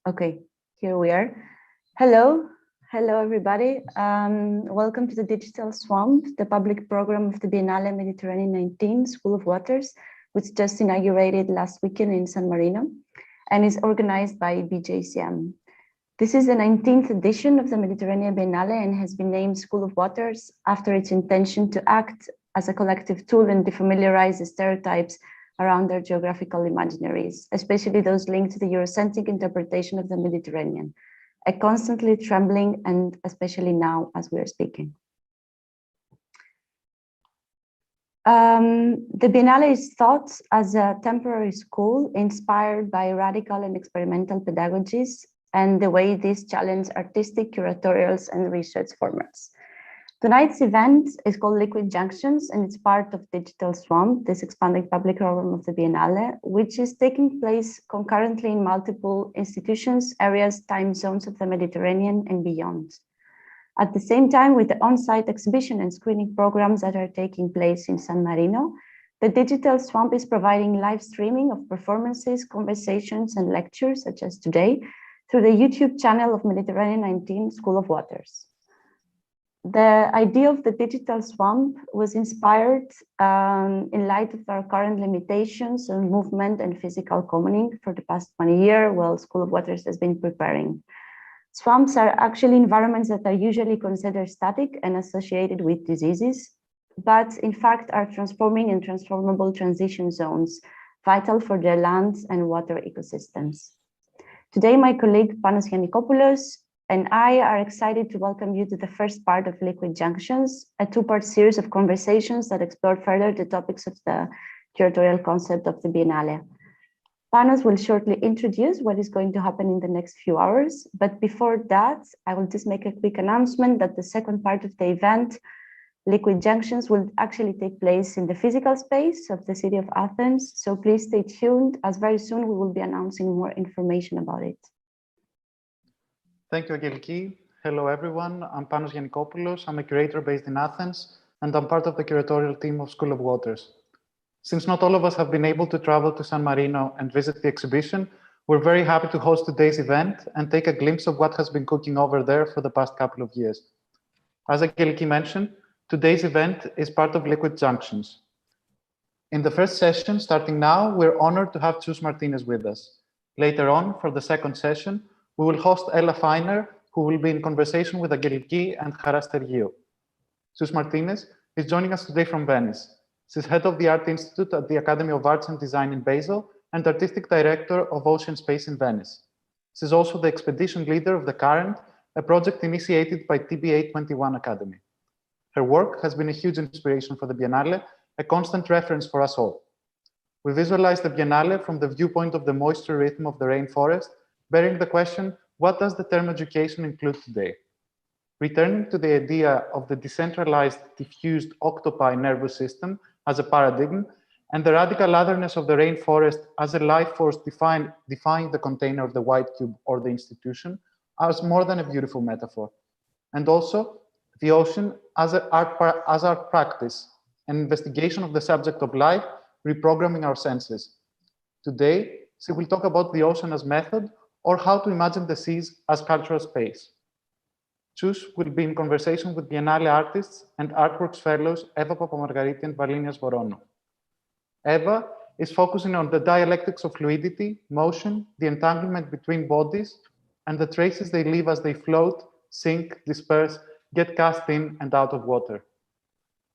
Okay, here we are. Hello everybody. Welcome to the Digital Swamp, the public program of the Biennale Mediterranean 19 School of Waters, which just inaugurated last weekend in San Marino and is organized by BJCM. This is the 19th edition of the Mediterranean Biennale and has been named School of Waters after its intention to act as a collective tool and defamiliarize the stereotypes around their geographical imaginaries, especially those linked to the Eurocentric interpretation of the Mediterranean, a constantly trembling and especially now as we are speaking. The Biennale is thought as a temporary school inspired by radical and experimental pedagogies and the way these challenge artistic, curatorials, and research formats. Tonight's event is called Liquid Junctions, and it's part of Digital Swamp, this expanding public program of the Biennale, which is taking place concurrently in multiple institutions, areas, time zones of the Mediterranean and beyond. At the same time, with the on-site exhibition and screening programs that are taking place in San Marino, the Digital Swamp is providing live streaming of performances, conversations, and lectures, such as today, through the YouTube channel of Mediterranean 19 School of Waters. The idea of the Digital Swamp was inspired in light of our current limitations on movement and physical commoning for the past 20 years, while School of Waters has been preparing. Swamps are actually environments that are usually considered static and associated with diseases, but in fact are transforming and transformable transition zones, vital for their land and water ecosystems. Today, my colleague Panos Giannikopoulos and I are excited to welcome you to the first part of Liquid Junctions, a two-part series of conversations that explore further the topics of the curatorial concept of the Biennale. Panos will shortly introduce what is going to happen in the next few hours, but before that, I will just make a quick announcement that the second part of the event, Liquid Junctions, will actually take place in the physical space of the city of Athens, so please stay tuned, as very soon we will be announcing more information about it. Thank you, Angeliki. Hello, everyone. I'm Panos Giannikopoulos. I'm a curator based in Athens, and I'm part of the curatorial team of School of Waters. Since not all of us have been able to travel to San Marino and visit the exhibition, we're very happy to host today's event and take a glimpse of what has been cooking over there for the past couple of years. As Angeliki mentioned, today's event is part of Liquid Junctions. In the first session, starting now, we're honored to have Chus Martinez with us. Later on, for the second session, we will host Ella Feiner, who will be in conversation with Angeliki and Chara Stergiou. Chus Martinez is joining us today from Venice. She's head of the Art Institute at the Academy of Arts and Design in Basel and artistic director of Ocean Space in Venice. She's also the expedition leader of the Current, a project initiated by TBA 21 Academy. Her work has been a huge inspiration for the Biennale, a constant reference for us all. We visualize the Biennale from the viewpoint of the moisture rhythm of the rainforest, bearing the question, what does the term education include today? Returning to the idea of the decentralized, diffused octopi nervous system as a paradigm, and the radical otherness of the rainforest as a life force defying the container of the white cube or the institution, as more than a beautiful metaphor. And also, the ocean as art practice, an investigation of the subject of life, reprogramming our senses. Today, she will talk about the ocean as method, or how to imagine the seas as cultural space. Chus will be in conversation with Biennale artists and Artworks fellows Eva Papamargariti and Valinia Svoronou. Eva is focusing on the dialectics of fluidity, motion, the entanglement between bodies, and the traces they leave as they float, sink, disperse, get cast in and out of water.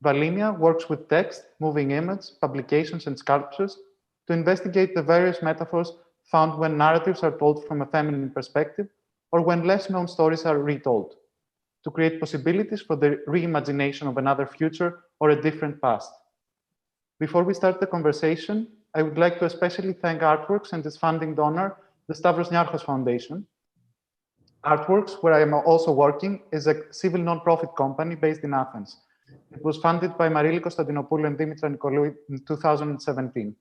Valinia works with text, moving image, publications, and sculptures to investigate the various metaphors found when narratives are told from a feminine perspective or when less known stories are retold, to create possibilities for the reimagination of another future or a different past. Before we start the conversation, I would like to especially thank Artworks and its funding donor, the Stavros Niarchos Foundation. Artworks, where I am also working, is a civil non-profit company based in Athens. It was funded by Marili Konstantinopoulou and Dimitra Nikolou in 2017.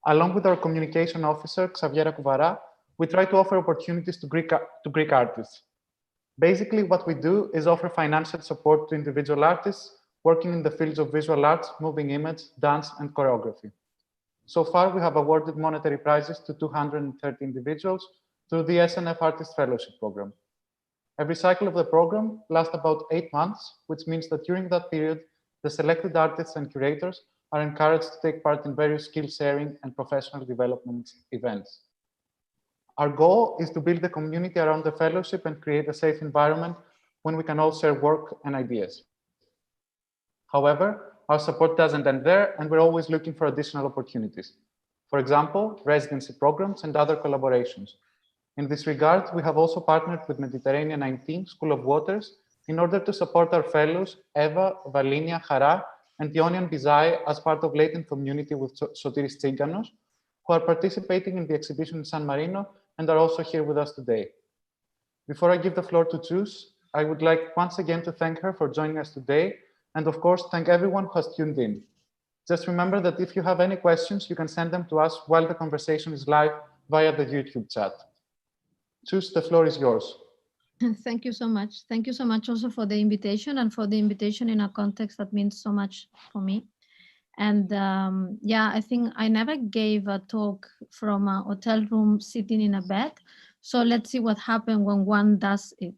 Along with our communication officer, Xaviera Kouvara, we try to offer opportunities to Greek artists. Basically, what we do is offer financial support to individual artists working in the fields of visual arts, moving image, dance, and choreography. So far, we have awarded monetary prizes to 230 individuals, through the SNF Artist Fellowship Program. Every cycle of the program lasts about 8 months, which means that during that period, the selected artists and curators are encouraged to take part in various skill sharing and professional development events. Our goal is to build a community around the fellowship and create a safe environment when we can all share work and ideas. However, our support doesn't end there, and we're always looking for additional opportunities. For example, residency programs and other collaborations. In this regard, we have also partnered with Mediterranean 19 School of Waters in order to support our fellows Eva, Valinia, Chara, and Ionian Bizai as part of latent community with Sotiris Tsiganos, who are participating in the exhibition in San Marino and are also here with us today. Before I give the floor to Chus, I would like once again to thank her for joining us today, and of course, thank everyone who has tuned in. Just remember that if you have any questions, you can send them to us while the conversation is live via the YouTube chat. Chus, the floor is yours. Thank you so much. Thank you so much also for the invitation, and for the invitation in a context that means so much for me. And yeah, I think I never gave a talk from a hotel room sitting in a bed. So let's see what happens when one does it.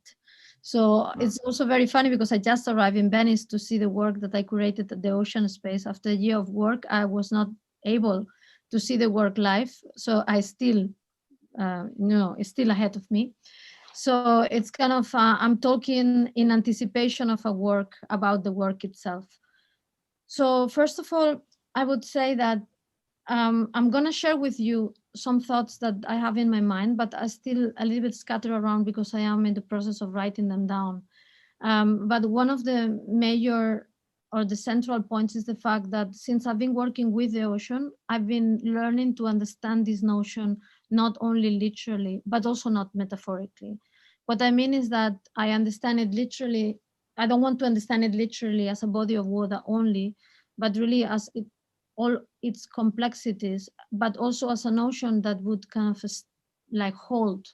So it's also very funny because I just arrived in Venice to see the work that I curated at the Ocean Space. After a year of work, I was not able to see the work live. So I still, it's still ahead of me. So it's kind of, I'm talking in anticipation of a work about the work itself. So first of all, I would say that I'm going to share with you some thoughts that I have in my mind, but are still a little bit scattered around because I am in the process of writing them down. But one of the major or the central points is the fact that since I've been working with the ocean, I've been learning to understand this notion, not only literally, but also not metaphorically. What I mean is that I understand it literally. I don't want to understand it literally as a body of water only, but really as all its complexities, but also as a notion that would kind of like hold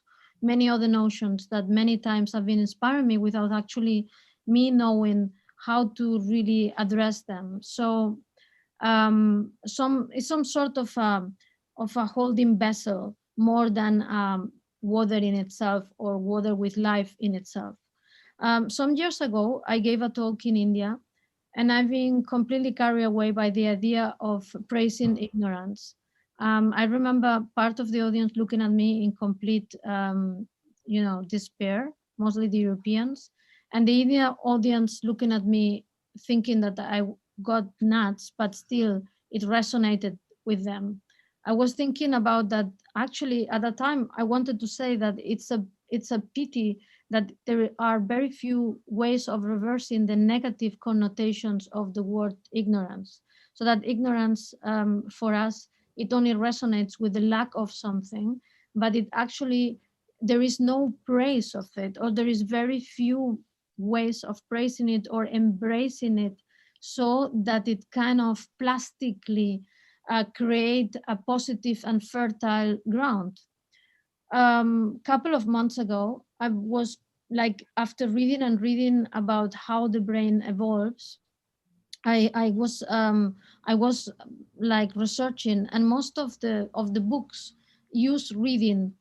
many other notions that many times have been inspiring me without actually me knowing how to really address them. So it's some sort of a holding vessel more than water in itself or water with life in itself. Some years ago, I gave a talk in India, and I've been completely carried away by the idea of praising ignorance. I remember part of the audience looking at me in complete, despair, mostly the Europeans, and the Indian audience looking at me thinking that I got nuts, but still it resonated with them. I was thinking about that. Actually, at the time, I wanted to say that it's a pity that there are very few ways of reversing the negative connotations of the word ignorance. So that ignorance for us, it only resonates with the lack of something, but it actually, there is no praise of it, or there is very few ways of praising it or embracing it so that it kind of plastically create a positive and fertile ground. Couple of months ago, I was like, after reading and reading about how the brain evolves, I was like researching, and most of the books use reading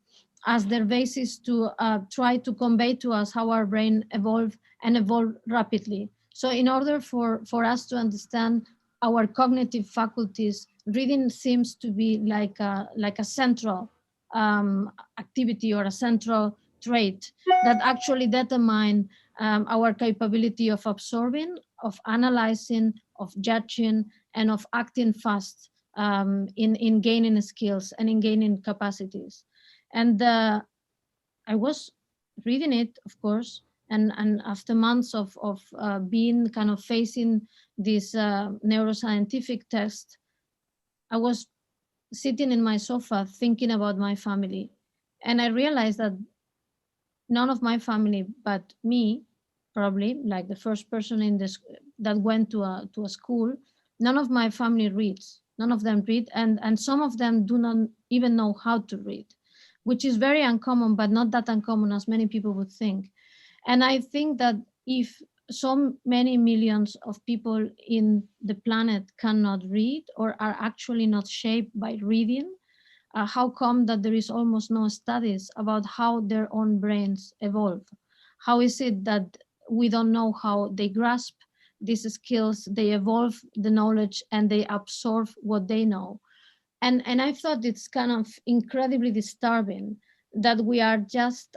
as their basis to try to convey to us how our brain evolve and evolve rapidly. So in order for us to understand our cognitive faculties, reading seems to be like a central activity or a central trait that actually determine our capability of absorbing, of analyzing, of judging, and of acting fast in gaining skills and in gaining capacities. And I was reading it, of course, and after months of being kind of facing this neuroscientific test, I was sitting in my sofa thinking about my family. And I realized that none of my family but me, probably like the first person in this that went to a school, none of my family reads. None of them read, and some of them do not even know how to read, which is very uncommon, but not that uncommon as many people would think. And I think that if so many millions of people in the planet cannot read or are actually not shaped by reading, how come that there is almost no studies about how their own brains evolve? How is it that we don't know how they grasp these skills, they evolve the knowledge, and they absorb what they know? And I thought it's kind of incredibly disturbing that we are just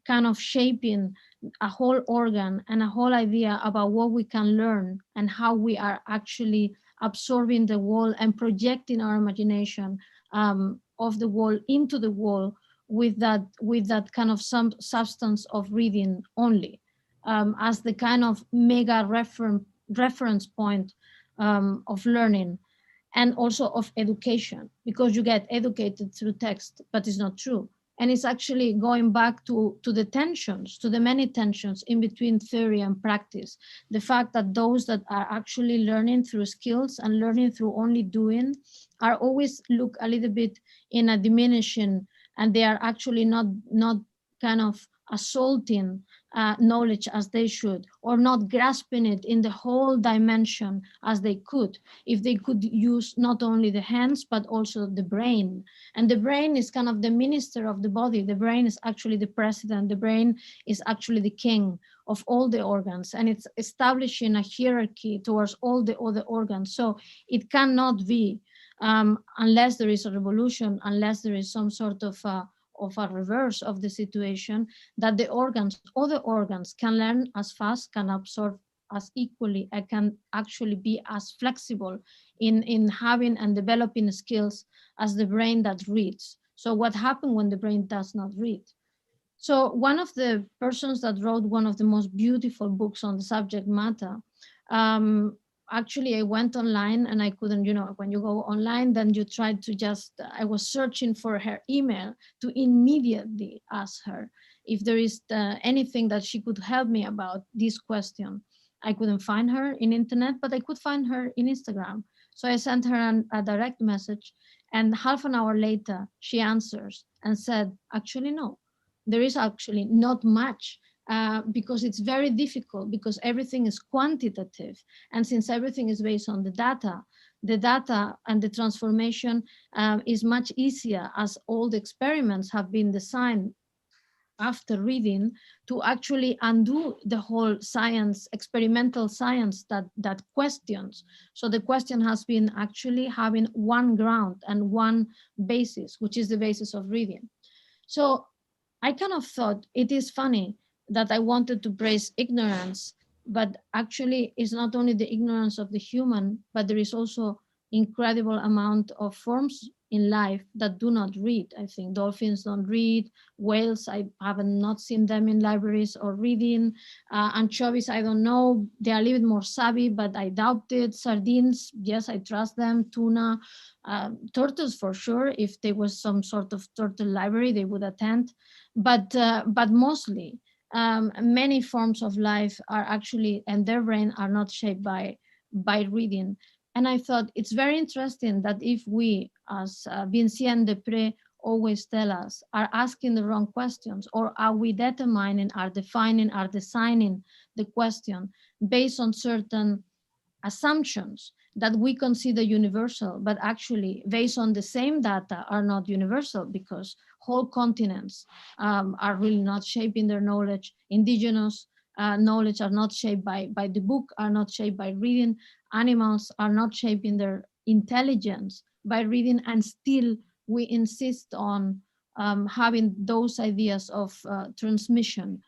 kind of shaping a whole organ and a whole idea about what we can learn and how we are actually absorbing the world and projecting our imagination of the world into the world with that kind of some substance of reading only as the kind of mega reference point of learning and also of education, because you get educated through text, but it's not true. And it's actually going back to the tensions, to the many tensions in between theory and practice. The fact that those that are actually learning through skills and learning through only doing are always look a little bit in a diminishing, and they are actually not kind of assaulting knowledge as they should, or not grasping it in the whole dimension as they could, if they could use not only the hands, but also the brain. And the brain is kind of the minister of the body. The brain is actually the president. The brain is actually the king of all the organs, and it's establishing a hierarchy towards all the other organs. So it cannot be, unless there is a revolution, unless there is some sort of a reverse of the situation, that the organs, other organs can learn as fast, can absorb as equally, and can actually be as flexible in having and developing skills as the brain that reads. So what happens when the brain does not read? So one of the persons that wrote one of the most beautiful books on the subject matter, actually I went online and I couldn't, when you go online, then you try to just, I was searching for her email to immediately ask her if there is anything that she could help me about this question. I couldn't find her in internet, but I could find her in Instagram. So I sent her a direct message, and half an hour later, she answers and said, actually, no, there is actually not much. Because it's very difficult, because everything is quantitative. And since everything is based on the data and the transformation is much easier, as all the experiments have been designed after reading to actually undo the whole science, experimental science that questions. So the question has been actually having one ground and one basis, which is the basis of reading. So I kind of thought it is funny that I wanted to praise ignorance, but actually it's not only the ignorance of the human, but there is also incredible amount of forms in life that do not read. I think dolphins don't read, whales, I haven't not seen them in libraries or reading, anchovies, I don't know, they are a little bit more savvy, but I doubt it. Sardines, yes, I trust them. Tuna, turtles for sure, if there was some sort of turtle library, they would attend, but mostly many forms of life are actually, and their brain are not shaped by reading. And I thought it's very interesting that if we, as Vinci and Desprez always tell us, are asking the wrong questions, or are we determining, are defining, are designing the question based on certain assumptions that we consider universal, but actually based on the same data are not universal, because whole continents are really not shaping their knowledge. Indigenous knowledge are not shaped by the book, are not shaped by reading. Animals are not shaping their intelligence by reading, and still we insist on having those ideas of transmission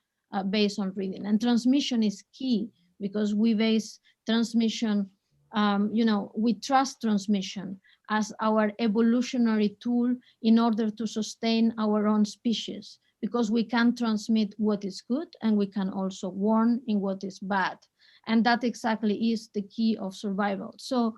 based on reading. And transmission is key, because we base transmission, we trust transmission as our evolutionary tool in order to sustain our own species, because we can transmit what is good and we can also warn in what is bad. And that exactly is the key of survival. So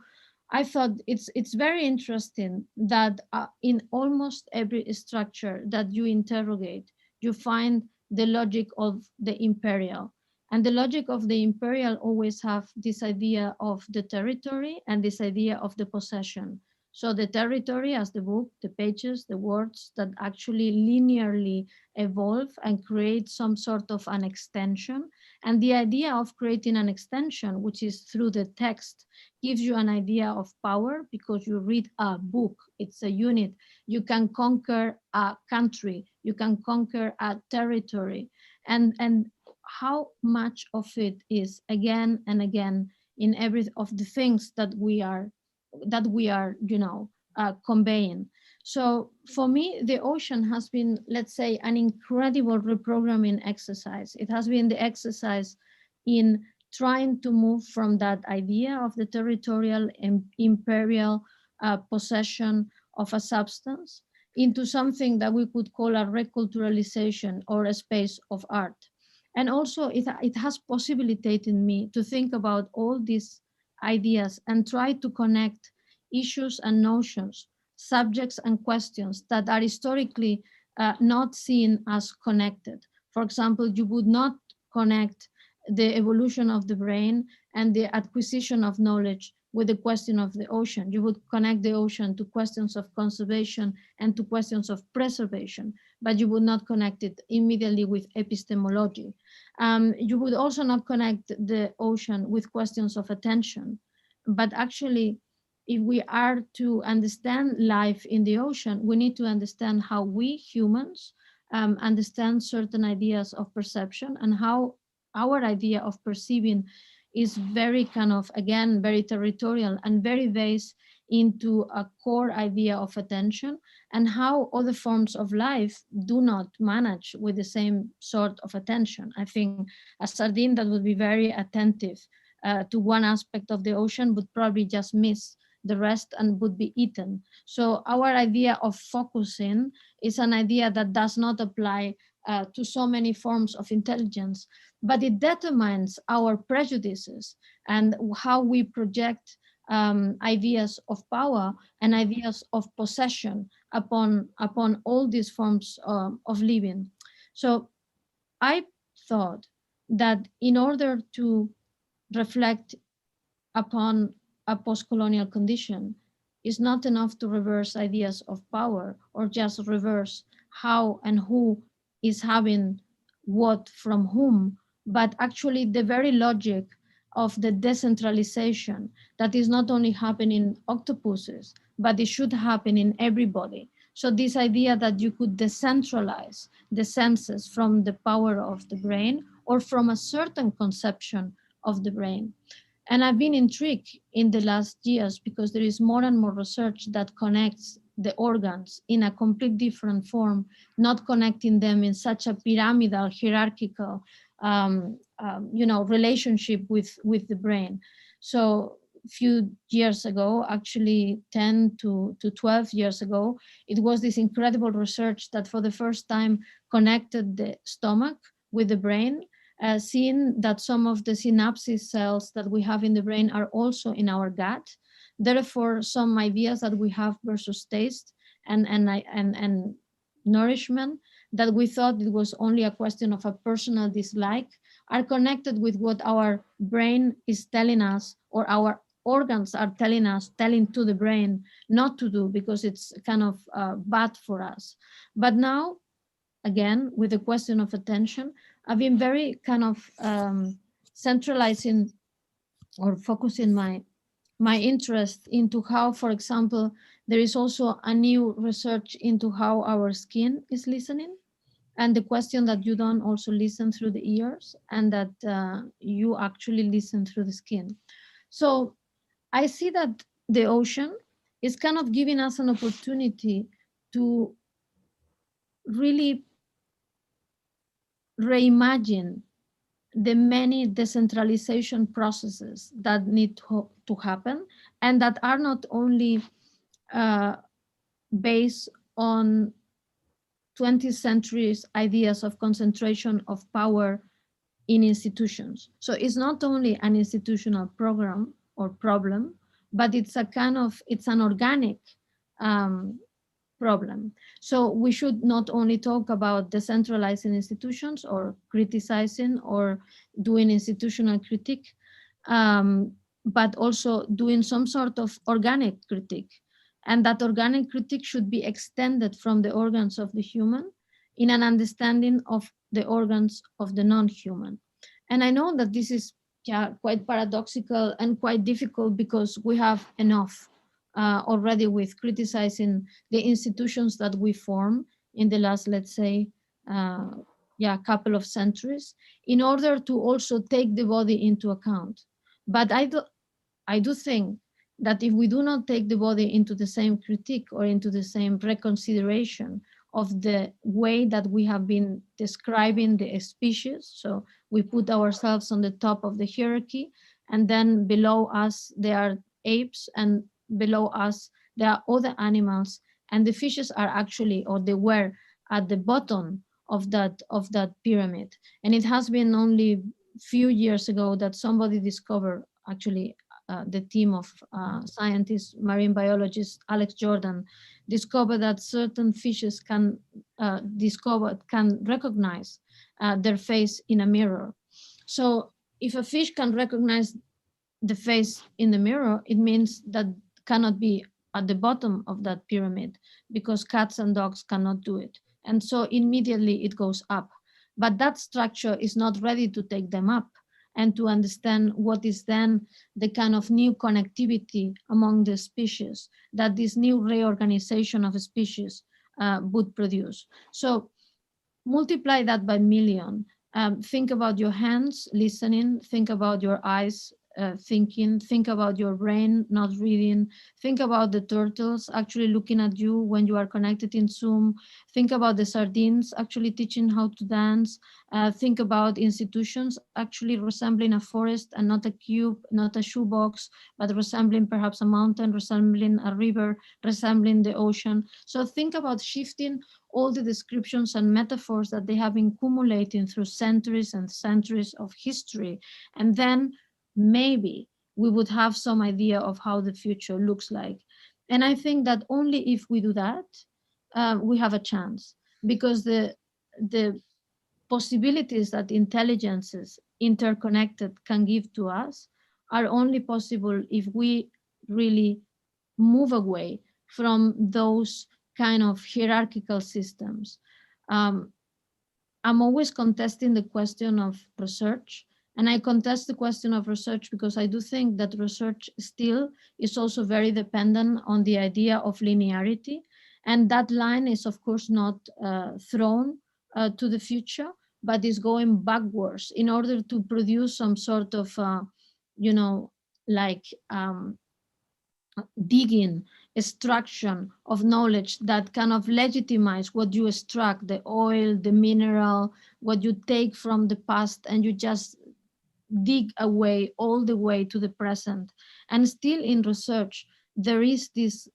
I thought it's very interesting that in almost every structure that you interrogate, you find the logic of the imperial. And the logic of the imperial always have this idea of the territory and this idea of the possession. So the territory as the book, the pages, the words that actually linearly evolve and create some sort of an extension. And the idea of creating an extension, which is through the text, gives you an idea of power because you read a book, it's a unit. You can conquer a country, you can conquer a territory. And how much of it is again and again in every of the things that we are conveying. So for me, the ocean has been, let's say, an incredible reprogramming exercise. It has been the exercise in trying to move from that idea of the territorial and imperial possession of a substance into something that we could call a reculturalization or a space of art. And also it has possibilitated me to think about all these ideas and try to connect issues and notions, subjects and questions that are historically not seen as connected. For example, you would not connect the evolution of the brain and the acquisition of knowledge with the question of the ocean. You would connect the ocean to questions of conservation and to questions of preservation, but you would not connect it immediately with epistemology. You would also not connect the ocean with questions of attention. But actually, if we are to understand life in the ocean, we need to understand how we humans understand certain ideas of perception and how our idea of perceiving is very kind of, again, very territorial and very based into a core idea of attention, and how other forms of life do not manage with the same sort of attention. I think a sardine that would be very attentive to one aspect of the ocean would probably just miss the rest and would be eaten. So our idea of focusing is an idea that does not apply to so many forms of intelligence, but it determines our prejudices and how we project ideas of power and ideas of possession upon all these forms of living. So I thought that in order to reflect upon a post-colonial condition, it's not enough to reverse ideas of power or just reverse how and who is having what from whom, but actually the very logic of the decentralization that is not only happening in octopuses, but it should happen in everybody. So this idea that you could decentralize the senses from the power of the brain or from a certain conception of the brain. And I've been intrigued in the last years because there is more and more research that connects the organs in a complete different form, not connecting them in such a pyramidal, hierarchical, relationship with the brain. So a few years ago, actually 10 to 12 years ago, it was this incredible research that for the first time connected the stomach with the brain, seeing that some of the synapses cells that we have in the brain are also in our gut. Therefore, some ideas that we have versus taste and nourishment that we thought it was only a question of a personal dislike are connected with what our brain is telling us, or our organs are telling to the brain not to do because it's kind of bad for us. But now, again, with the question of attention, I've been very kind of centralizing or focusing my interest into how, for example, there is also a new research into how our skin is listening, and the question that you don't also listen through the ears and that you actually listen through the skin. So I see that the ocean is kind of giving us an opportunity to really reimagine the many decentralization processes that need to happen, and that are not only based on 20th century's ideas of concentration of power in institutions. So it's not only an institutional program or problem, but it's an organic problem. So we should not only talk about decentralizing institutions or criticizing or doing institutional critique, but also doing some sort of organic critique. and that organic critique should be extended from the organs of the human in an understanding of the organs of the non-human. And I know that this is quite paradoxical and quite difficult because we have enough already with criticizing the institutions that we form in the last, let's say, couple of centuries, in order to also take the body into account. But I do think that if we do not take the body into the same critique or into the same reconsideration of the way that we have been describing the species, so we put ourselves on the top of the hierarchy, and then below us there are apes, and below us there are other animals, and the fishes are actually, or they were, at the bottom of that pyramid. And it has been only few years ago that somebody discovered, actually the team of scientists, marine biologists, Alex Jordan, discovered that certain fishes can recognize their face in a mirror. So if a fish can recognize the face in the mirror, it means that cannot be at the bottom of that pyramid, because cats and dogs cannot do it. And so immediately it goes up. But that structure is not ready to take them up and to understand what is then the kind of new connectivity among the species that this new reorganization of a species would produce. So multiply that by million. Think about your hands listening, think about your eyes thinking, think about your brain not reading, think about the turtles actually looking at you when you are connected in Zoom, think about the sardines actually teaching how to dance, think about institutions actually resembling a forest and not a cube, not a shoebox, but resembling perhaps a mountain, resembling a river, resembling the ocean. So think about shifting all the descriptions and metaphors that they have been accumulating through centuries and centuries of history, and then maybe we would have some idea of how the future looks like. And I think that only if we do that, we have a chance, because the possibilities that intelligences interconnected can give to us are only possible if we really move away from those kind of hierarchical systems. I'm always contesting the question of research. And I contest the question of research because I do think that research still is also very dependent on the idea of linearity. And that line is, of course, not thrown to the future, but is going backwards in order to produce some sort of, digging, extraction of knowledge that kind of legitimize what you extract, the oil, the mineral, what you take from the past, and you just dig away all the way to the present. And still in research, there is this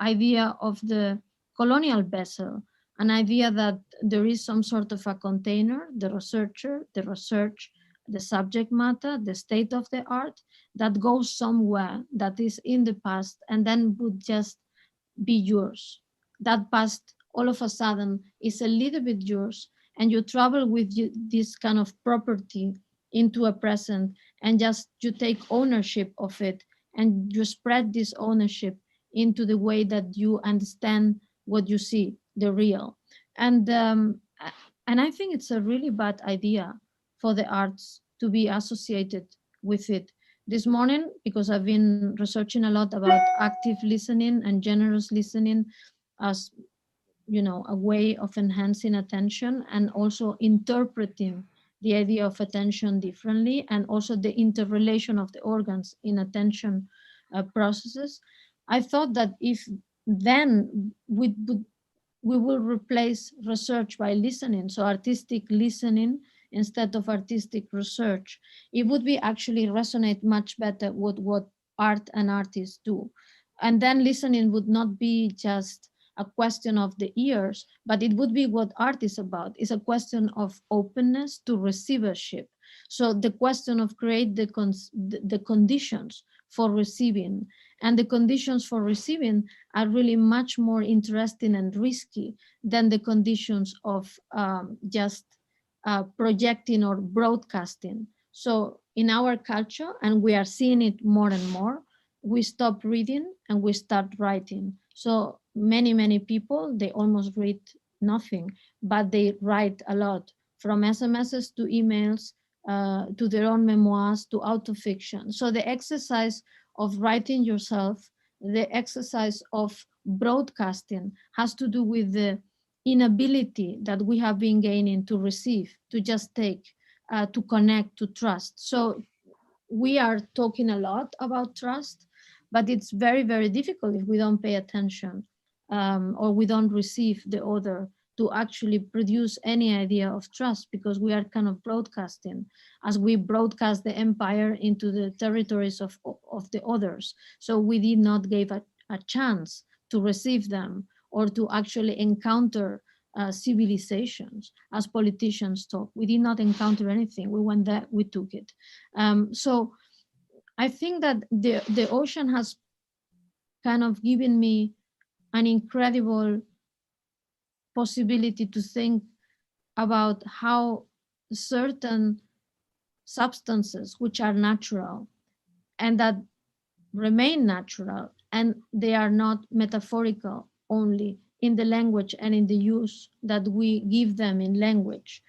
idea of the colonial vessel, an idea that there is some sort of a container, the researcher, the research, the subject matter, the state of the art, that goes somewhere that is in the past and then would just be yours. That past all of a sudden is a little bit yours, and you travel with this kind of property into a present, and just you take ownership of it, and you spread this ownership into the way that you understand what you see, the real. And I think it's a really bad idea for the arts to be associated with it. This morning, because I've been researching a lot about active listening and generous listening as, a way of enhancing attention and also interpreting the idea of attention differently, and also the interrelation of the organs in attention processes. I thought that if then we will replace research by listening, so artistic listening instead of artistic research, it would be actually resonate much better with what art and artists do. And then listening would not be just a question of the ears, but it would be what art is about. It's a question of openness to receivership. So the question of create the conditions for receiving, and the conditions for receiving are really much more interesting and risky than the conditions of just projecting or broadcasting. So in our culture, and we are seeing it more and more, we stop reading and we start writing. So many people, they almost read nothing, but they write a lot, from SMSs to emails, to their own memoirs, to autofiction. So the exercise of writing yourself, the exercise of broadcasting, has to do with the inability that we have been gaining to receive, to just take, to connect, to trust. So we are talking a lot about trust, but it's very difficult if we don't pay attention, or we don't receive the other to actually produce any idea of trust, because we are kind of broadcasting as we broadcast the empire into the territories of the others. So we did not give a chance to receive them or to actually encounter civilizations. As politicians talk, we did not encounter anything. We went there, we took it. So I think that the ocean has kind of given me an incredible possibility to think about how certain substances which are natural and that remain natural, and they are not metaphorical only in the language and in the use that we give them in language,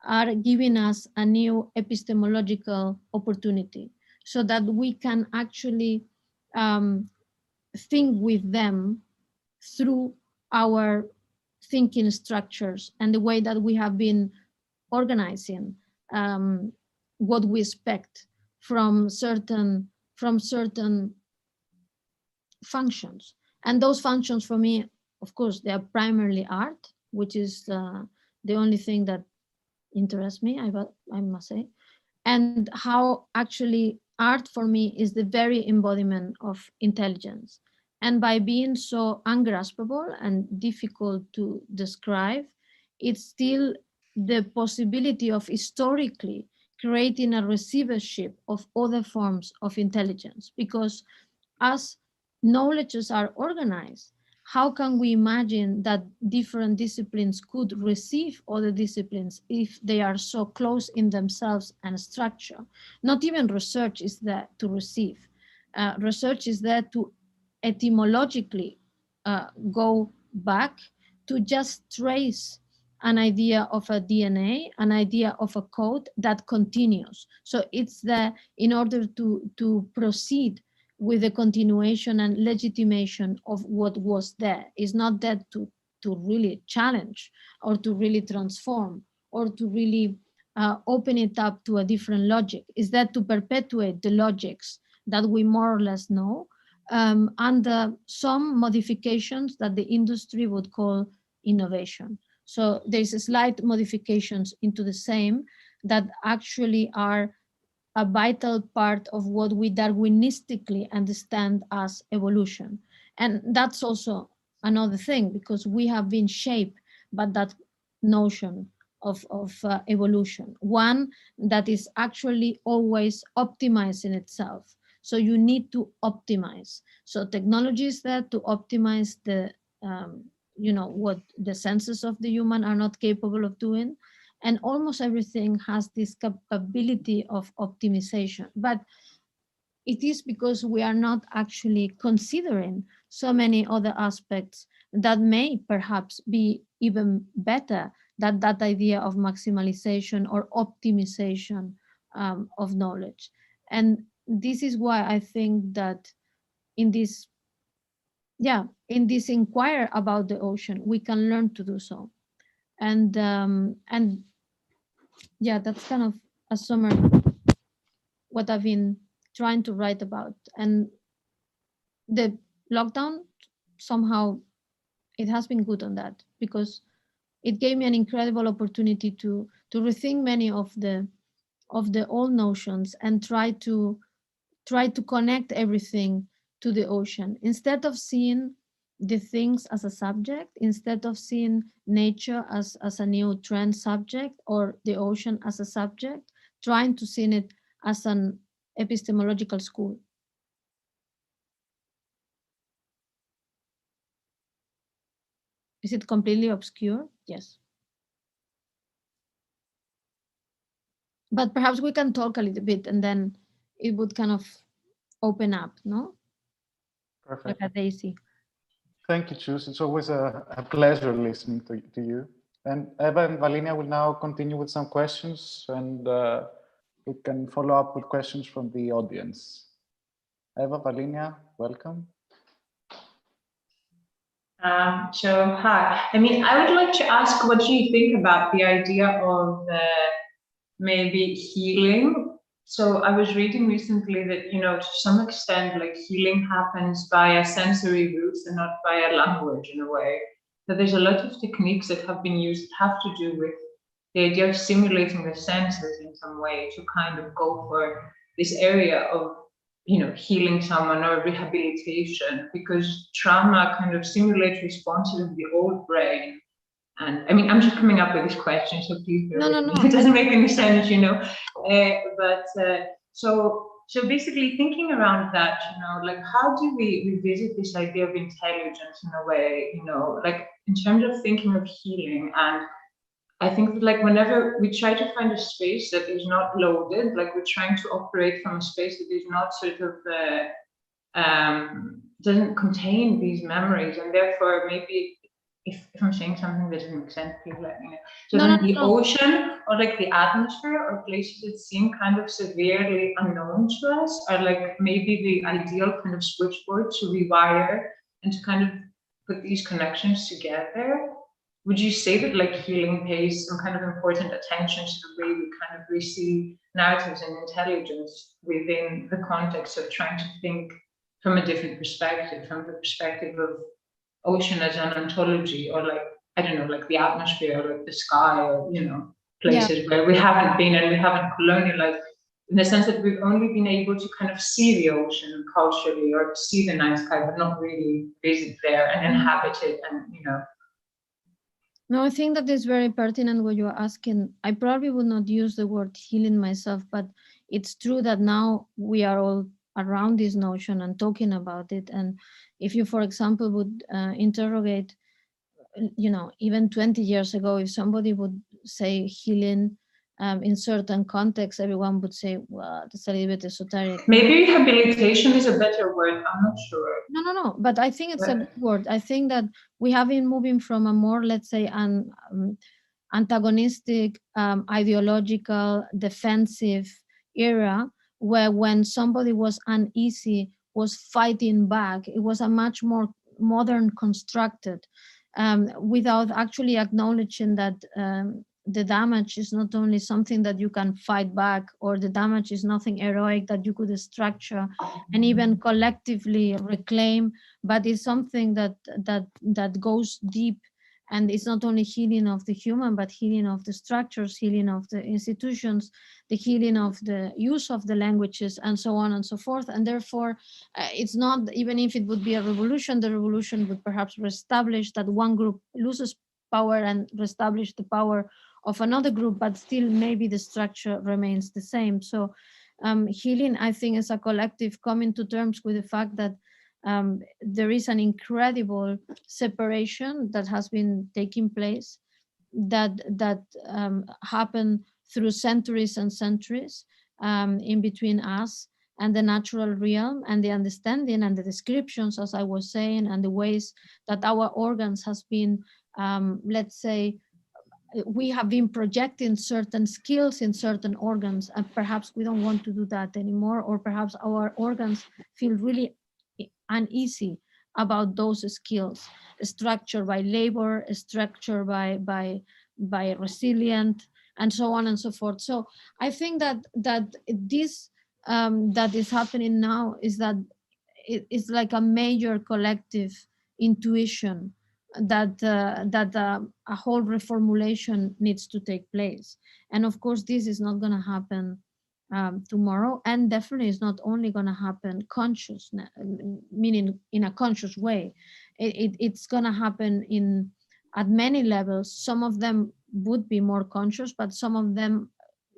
are giving us a new epistemological opportunity, so that we can actually think with them through our thinking structures and the way that we have been organizing what we expect from certain functions. And those functions for me, of course, they are primarily art, which is the only thing that interests me, I must say. And how actually art for me is the very embodiment of intelligence. And by being so ungraspable and difficult to describe, it's still the possibility of historically creating a receivership of other forms of intelligence. Because as knowledges are organized, how can we imagine that different disciplines could receive other disciplines if they are so close in themselves and structure? Not even research is there to receive. Research is there to etymologically go back, to just trace an idea of a DNA, an idea of a code that continues. So it's there in order to proceed with the continuation and legitimation of what was there. It's not that to really challenge or to really transform or to really open it up to a different logic. It's that to perpetuate the logics that we more or less know, under some modifications that the industry would call innovation. So there's a slight modifications into the same that actually are a vital part of what we Darwinistically understand as evolution. And that's also another thing, because we have been shaped by that notion of evolution, one that is actually always optimizing itself. So you need to optimize. So technology is there to optimize the, what the senses of the human are not capable of doing. And almost everything has this capability of optimization. But it is because we are not actually considering so many other aspects that may perhaps be even better than that idea of maximalization or optimization of knowledge. And this is why I think that in this inquire about the ocean, we can learn to do so. And yeah, that's kind of a summary what I've been trying to write about. And the lockdown, somehow it has been good on that, because it gave me an incredible opportunity to rethink many of the old notions and try to connect everything to the ocean, instead of seeing the things as a subject, instead of seeing nature as a new trend subject or the ocean as a subject, trying to see it as an epistemological school. Is it completely obscure? Yes. But perhaps we can talk a little bit and then it would kind of open up, no? Perfect. like a daisy. Thank you, Chus. It's always a pleasure listening to you. And Eva and Valinia will now continue with some questions, and we can follow up with questions from the audience. Eva, Valinia, welcome. So, hi. I mean, I would like to ask what you think about the idea of maybe healing. So I was reading recently that, you know, to some extent, like healing happens via sensory routes and not via language in a way. That there's a lot of techniques that have been used that have to do with the idea of stimulating the senses in some way to kind of go for this area of, you know, healing someone or rehabilitation, because trauma kind of stimulates responses of the old brain. And I mean, I'm just coming up with this question, so please bear with me. It doesn't make any sense, you know. So basically thinking around that, you know, like how do we revisit this idea of intelligence in a way, you know, like in terms of thinking of healing. And I think that like whenever we try to find a space that is not loaded, like we're trying to operate from a space that is not sort of doesn't contain these memories, and therefore maybe if I'm saying something that doesn't make sense, please let me know. So then the ocean or like the atmosphere or places that seem kind of severely unknown to us are like maybe the ideal kind of switchboard to rewire and to kind of put these connections together. Would you say that like healing pays some kind of important attention to the way we kind of receive narratives and intelligence within the context of trying to think from a different perspective, from the perspective of ocean as an ontology, or like, I don't know, like the atmosphere or like the sky, or, you know, places where we haven't been and we haven't colonialized, in the sense that we've only been able to kind of see the ocean culturally or see the night sky, but not really visit there and inhabit it, and, you know. No, I think that is very pertinent what you're asking. I probably would not use the word healing myself, but it's true that now we are all around this notion and talking about it. And if you, for example, would interrogate, you know, even 20 years ago, if somebody would say healing in certain contexts, everyone would say, well, that's a little bit esoteric. Maybe rehabilitation is a better word, I'm not sure. No, but I think it's a good word. I think that we have been moving from a more, let's say, antagonistic, ideological, defensive era, where when somebody was uneasy, was fighting back. It was a much more modern constructed, without actually acknowledging that the damage is not only something that you can fight back, or the damage is nothing heroic that you could structure and even collectively reclaim, but it's something that goes deep. And it's not only healing of the human, but healing of the structures, healing of the institutions, the healing of the use of the languages, and so on and so forth. And therefore, it's not, even if it would be a revolution, the revolution would perhaps reestablish that one group loses power and reestablish the power of another group, but still maybe the structure remains the same. So healing, I think, is a collective coming to terms with the fact that there is an incredible separation that has been taking place, that happened through centuries and centuries in between us and the natural realm, and the understanding and the descriptions, as I was saying, and the ways that our organs has been, let's say, we have been projecting certain skills in certain organs, and perhaps we don't want to do that anymore, or perhaps our organs feel really uneasy about those skills, structured by labor, structured by resilient, and so on and so forth. So I think that this that is happening now is that it's like a major collective intuition that a whole reformulation needs to take place. And of course, this is not going to happen tomorrow, and definitely is not only going to happen conscious, meaning in a conscious way. It's going to happen at many levels. Some of them would be more conscious, but some of them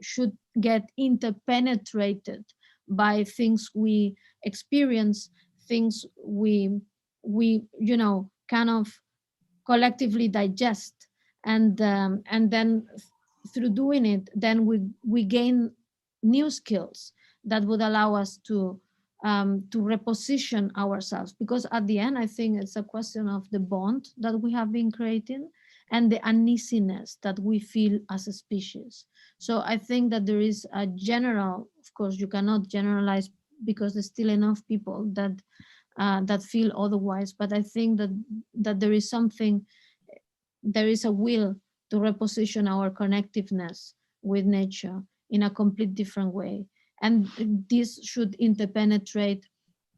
should get interpenetrated by things we experience, things we you know, kind of collectively digest, and then through doing it, then we gain new skills that would allow us to to reposition ourselves, because at the end, I think it's a question of the bond that we have been creating and the uneasiness that we feel as a species. So I think that there is a general, of course, you cannot generalize because there's still enough people that that feel otherwise, but I think that there is something, there is a will to reposition our connectiveness with nature in a complete different way. And this should interpenetrate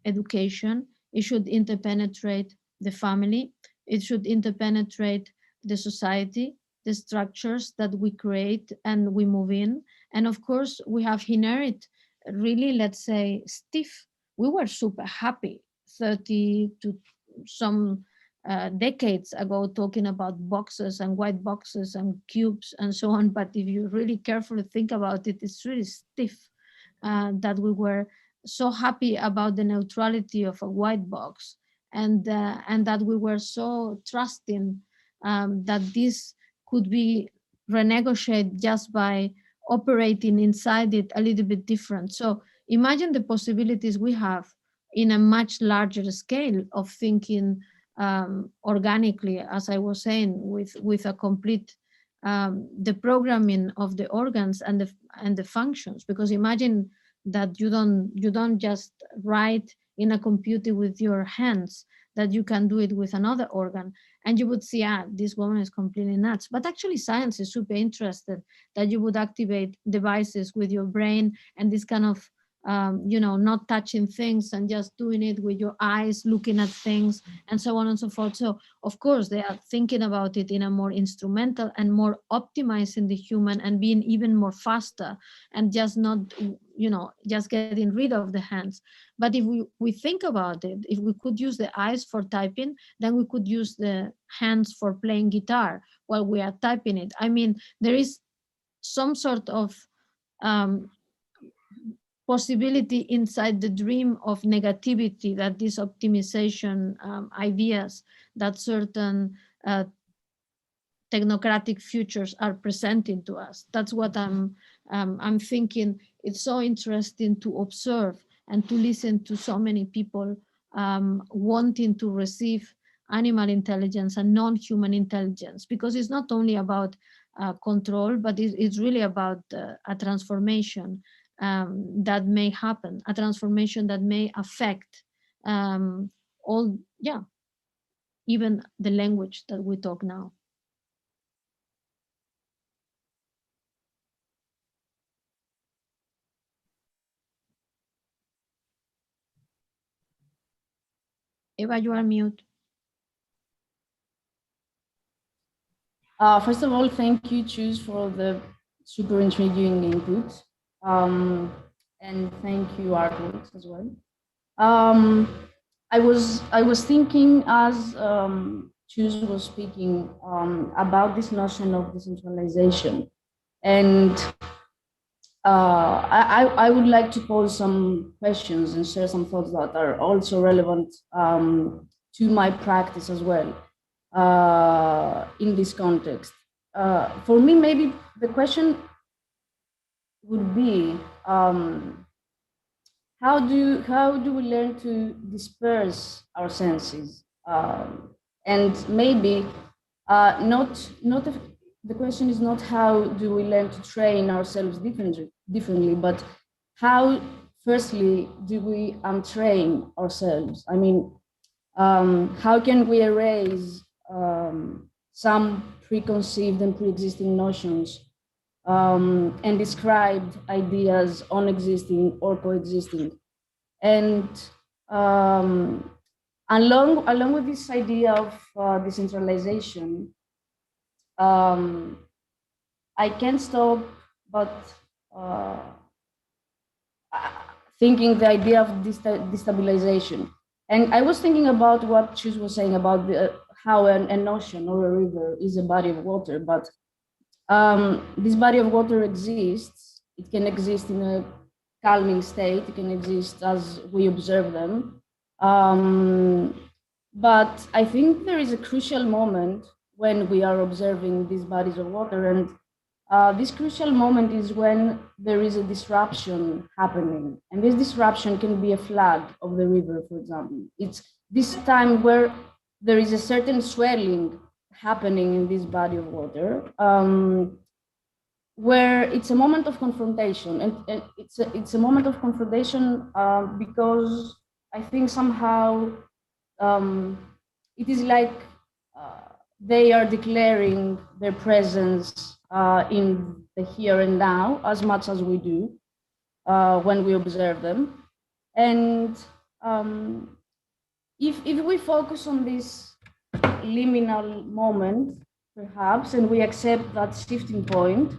education, it should interpenetrate the family, it should interpenetrate the society, the structures that we create and we move in. And of course, we have inherited really, let's say, stiff. We were super happy 30 to some decades ago talking about boxes and white boxes and cubes and so on. But if you really carefully think about it, it's really stiff. That we were so happy about the neutrality of a white box, and that we were so trusting that this could be renegotiated just by operating inside it a little bit different. So imagine the possibilities we have in a much larger scale of thinking organically, as I was saying, with a complete the programming of the organs and the functions. Because imagine that you don't just write in a computer with your hands, that you can do it with another organ, and you would see, this woman is completely nuts. But actually science is super interested that you would activate devices with your brain and this kind of not touching things and just doing it with your eyes, looking at things, and so on and so forth. So of course they are thinking about it in a more instrumental and more optimizing the human and being even more faster, and just not just getting rid of the hands. But if we think about it, if we could use the eyes for typing, then we could use the hands for playing guitar while we are typing it. I mean, there is some sort of possibility inside the dream of negativity that these optimization ideas that certain technocratic futures are presenting to us. That's what I'm thinking. It's so interesting to observe and to listen to so many people wanting to receive animal intelligence and non-human intelligence, because it's not only about control, but it's really about a transformation that may happen, a transformation that may affect even the language that we talk now. Eva, you are mute. First of all, thank you, Chus, for the super intriguing input. And thank you, Artworks, as well. I was thinking as Chus was speaking about this notion of decentralization, and I would like to pose some questions and share some thoughts that are also relevant to my practice as well in this context. For me, maybe the question would be, how do we learn to disperse our senses? And maybe the question is not how do we learn to train ourselves differently, but how, firstly, do we untrain ourselves? I mean, how can we erase some preconceived and pre-existing notions and described ideas unexisting or coexisting? And along with this idea of decentralization, I can't stop but thinking the idea of destabilization. And I was thinking about what Chus was saying about how an ocean or a river is a body of water, but this body of water exists. It can exist in a calming state. It can exist as we observe them. But I think there is a crucial moment when we are observing these bodies of water, and This crucial moment is when there is a disruption happening, and this disruption can be a flood of the river, for example. It's this time where there is a certain swelling happening in this body of water, where it's a moment of confrontation, and it's a moment of confrontation because I think somehow it is like they are declaring their presence in the here and now as much as we do when we observe them. And if we focus on this liminal moment, perhaps, and we accept that shifting point,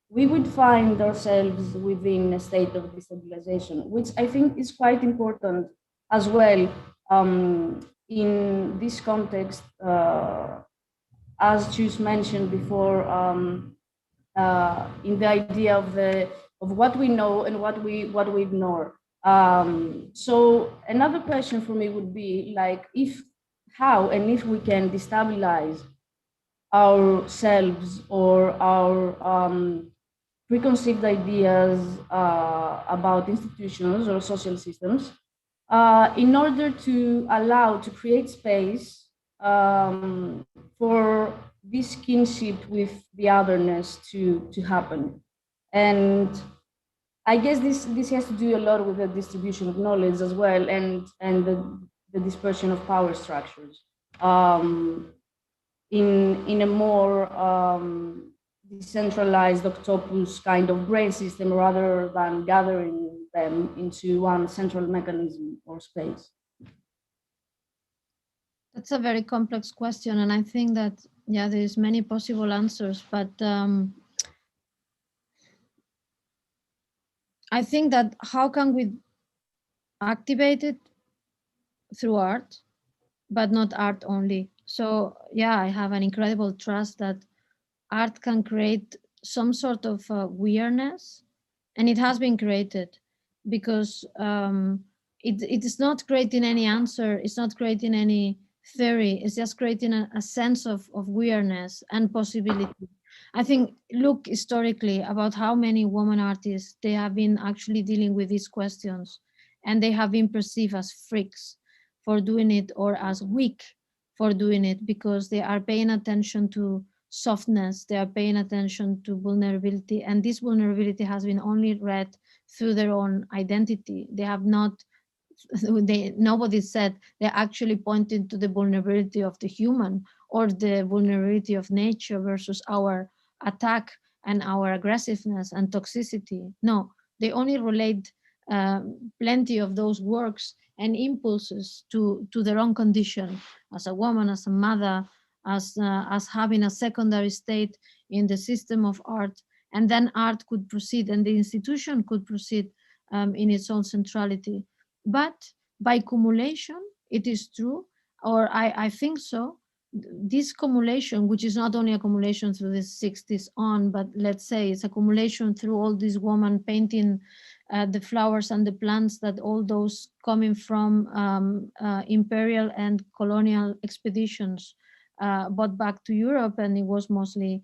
we would find ourselves within a state of destabilization, which I think is quite important as well in this context, as Chus mentioned before, in the idea of what we know and what we ignore. So another question for me would be like, how and if we can destabilize ourselves or our preconceived ideas about institutions or social systems in order to create space for this kinship with the otherness to happen. And I guess this has to do a lot with the distribution of knowledge as well, and the dispersion of power structures in a more decentralized octopus kind of brain system rather than gathering them into one central mechanism or space. That's a very complex question, and I think that there's many possible answers, but I think that how can we activate it through art, but not art only. So I have an incredible trust that art can create some sort of weirdness, and it has been created because it is not creating any answer, it's not creating any theory, it's just creating a sense of weirdness and possibility. I think, look historically about how many women artists, they have been actually dealing with these questions, and they have been perceived as freaks for doing it or as weak for doing it, because they are paying attention to softness, they are paying attention to vulnerability, and this vulnerability has been only read through their own identity. They have not, nobody said they're actually pointing to the vulnerability of the human or the vulnerability of nature versus our attack and our aggressiveness and toxicity. No, they only relate plenty of those works and impulses to their own condition as a woman, as a mother, as having a secondary state in the system of art, and then art could proceed and the institution could proceed in its own centrality. But by cumulation, it is true, or I think so, this cumulation, which is not only accumulation through the 60s on, but let's say it's accumulation through all these women painting the flowers and the plants, that all those coming from imperial and colonial expeditions brought back to Europe, and it was mostly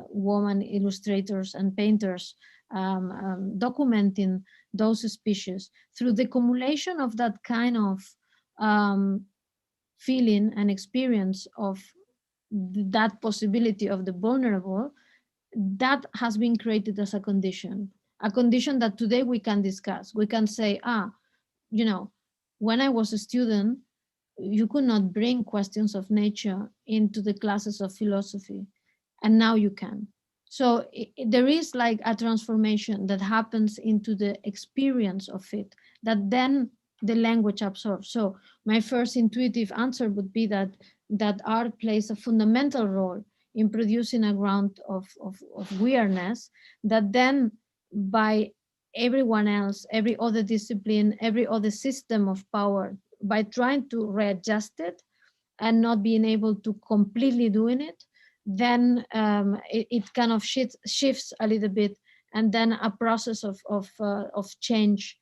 women illustrators and painters documenting those species. Through the accumulation of that kind of feeling and experience of that possibility of the vulnerable, that has been created as a condition that today we can discuss. We can say, you know, when I was a student, you could not bring questions of nature into the classes of philosophy, and now you can. So there is like a transformation that happens into the experience of it, that then the language absorbs. So my first intuitive answer would be that art plays a fundamental role in producing a ground of weirdness, that then by everyone else, every other discipline, every other system of power, by trying to readjust it and not being able to completely doing it, then it kind of shifts a little bit, and then a process of change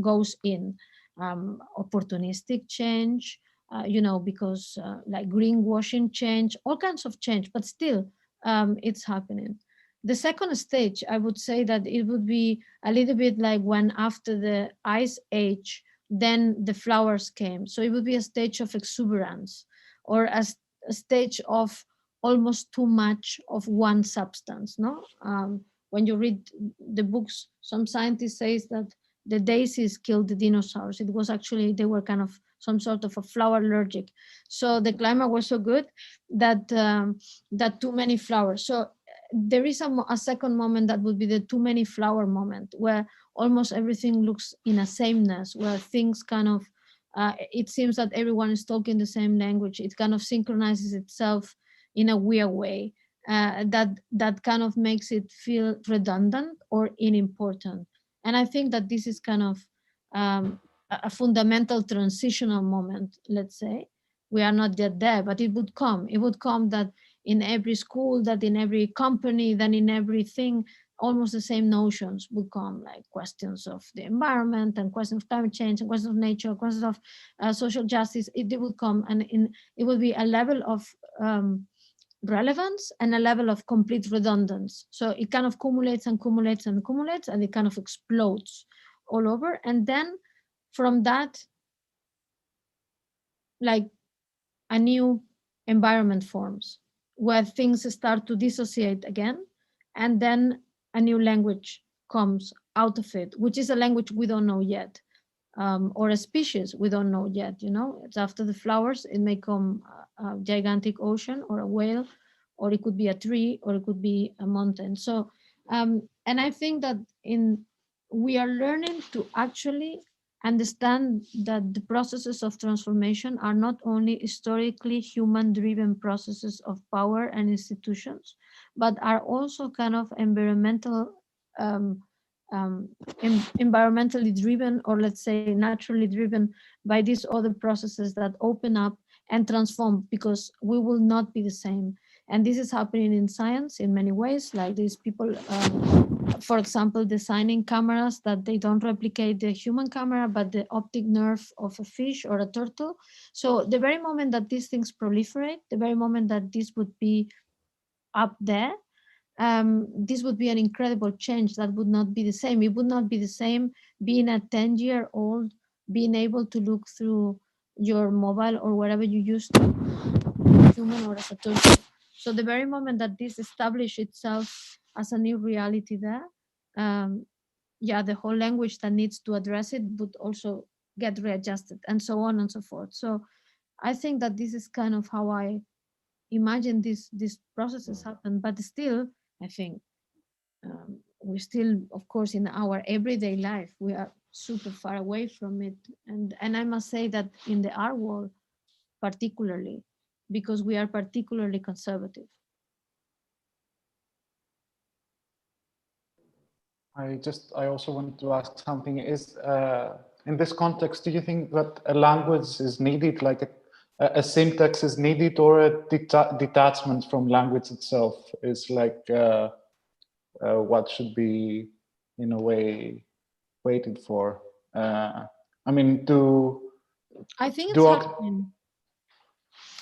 goes in, opportunistic change, you know, because like greenwashing change, all kinds of change, but still it's happening. the second stage, I would say that it would be a little bit like when after the ice age, then the flowers came. So it would be a stage of exuberance, or a stage of almost too much of one substance. No, when you read the books, some scientists say that the daisies killed the dinosaurs. It was actually, they were kind of some sort of a flower allergic. So the climate was so good that that too many flowers. So there is a second moment that would be the too many flower moment, where almost everything looks in a sameness, where things kind of, it seems that everyone is talking the same language. It kind of synchronizes itself in a weird way, that kind of makes it feel redundant or unimportant. And I think that this is kind of a fundamental transitional moment, let's say. We are not yet there, but it would come. It would come that in every school, that in every company, that in everything, almost the same notions would come, like questions of the environment and questions of climate change and questions of nature, questions of social justice. It would come, and it would be a level of relevance and a level of complete redundance. So it kind of accumulates and accumulates and accumulates, and it kind of explodes all over. And then from that, like a new environment forms, where things start to dissociate again, and then a new language comes out of it, which is a language we don't know yet, or a species we don't know yet. You know, it's after the flowers, it may come a gigantic ocean or a whale, or it could be a tree, or it could be a mountain. So, and I think that we are learning to actually understand that the processes of transformation are not only historically human-driven processes of power and institutions, but are also kind of environmentally driven, or let's say naturally driven by these other processes that open up and transform, because we will not be the same. And this is happening in science in many ways, like these people, for example, designing cameras that they don't replicate the human camera, but the optic nerve of a fish or a turtle. So the very moment that these things proliferate, the very moment that this would be up there, this would be an incredible change that would not be the same. It would not be the same being a 10-year-old, being able to look through your mobile or whatever you use to, human or as a turtle. So the very moment that this established itself as a new reality there, yeah, the whole language that needs to address it would also get readjusted, and so on and so forth. So I think that this is kind of how I imagine these processes happen. But still, I think we still, of course, in our everyday life, we are super far away from it. And I must say that in the art world, particularly, because we are particularly conservative. I also wanted to ask something. Is in this context, do you think that a language is needed, like a syntax is needed, or a detachment from language itself is like what should be, in a way, waited for? I mean, I think it's happening.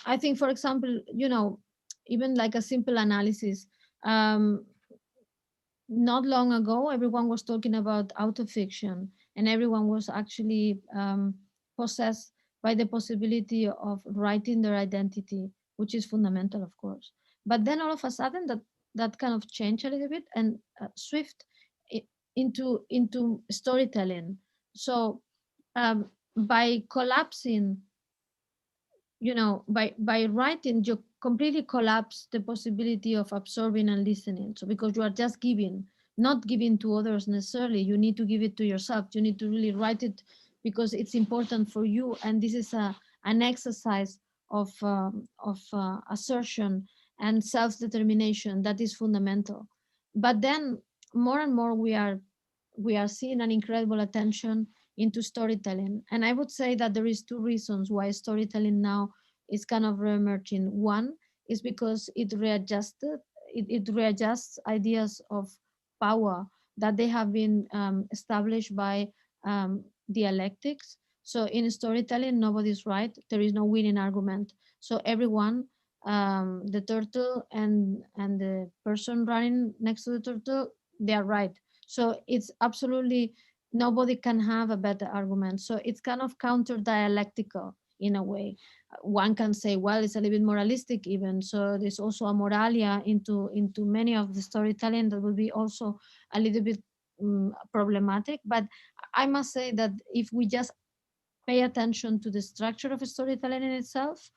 I think, for example, you know, even like a simple analysis, not long ago, everyone was talking about autofiction, and everyone was actually possessed by the possibility of writing their identity, which is fundamental, of course. But then all of a sudden, that kind of changed a little bit and swift into storytelling. So by collapsing, you know, by writing, you completely collapse the possibility of absorbing and listening. So because you are just giving, not giving to others necessarily, you need to give it to yourself. You need to really write it because it's important for you. And this is an exercise of assertion and self-determination that is fundamental. But then more and more we are seeing an incredible attention into storytelling. And I would say that there is two reasons why storytelling now is kind of re-emerging. One is because it readjusts ideas of power that they have been established by dialectics. So in storytelling, nobody's right. There is no winning argument. So everyone the turtle and the person running next to the turtle, they are right. So it's absolutely, nobody can have a better argument. So it's kind of counter dialectical in a way. One can say, well, it's a little bit moralistic even. So there's also a moralia into many of the storytelling that will be also a little bit problematic. But I must say that if we just pay attention to the structure of storytelling in itself,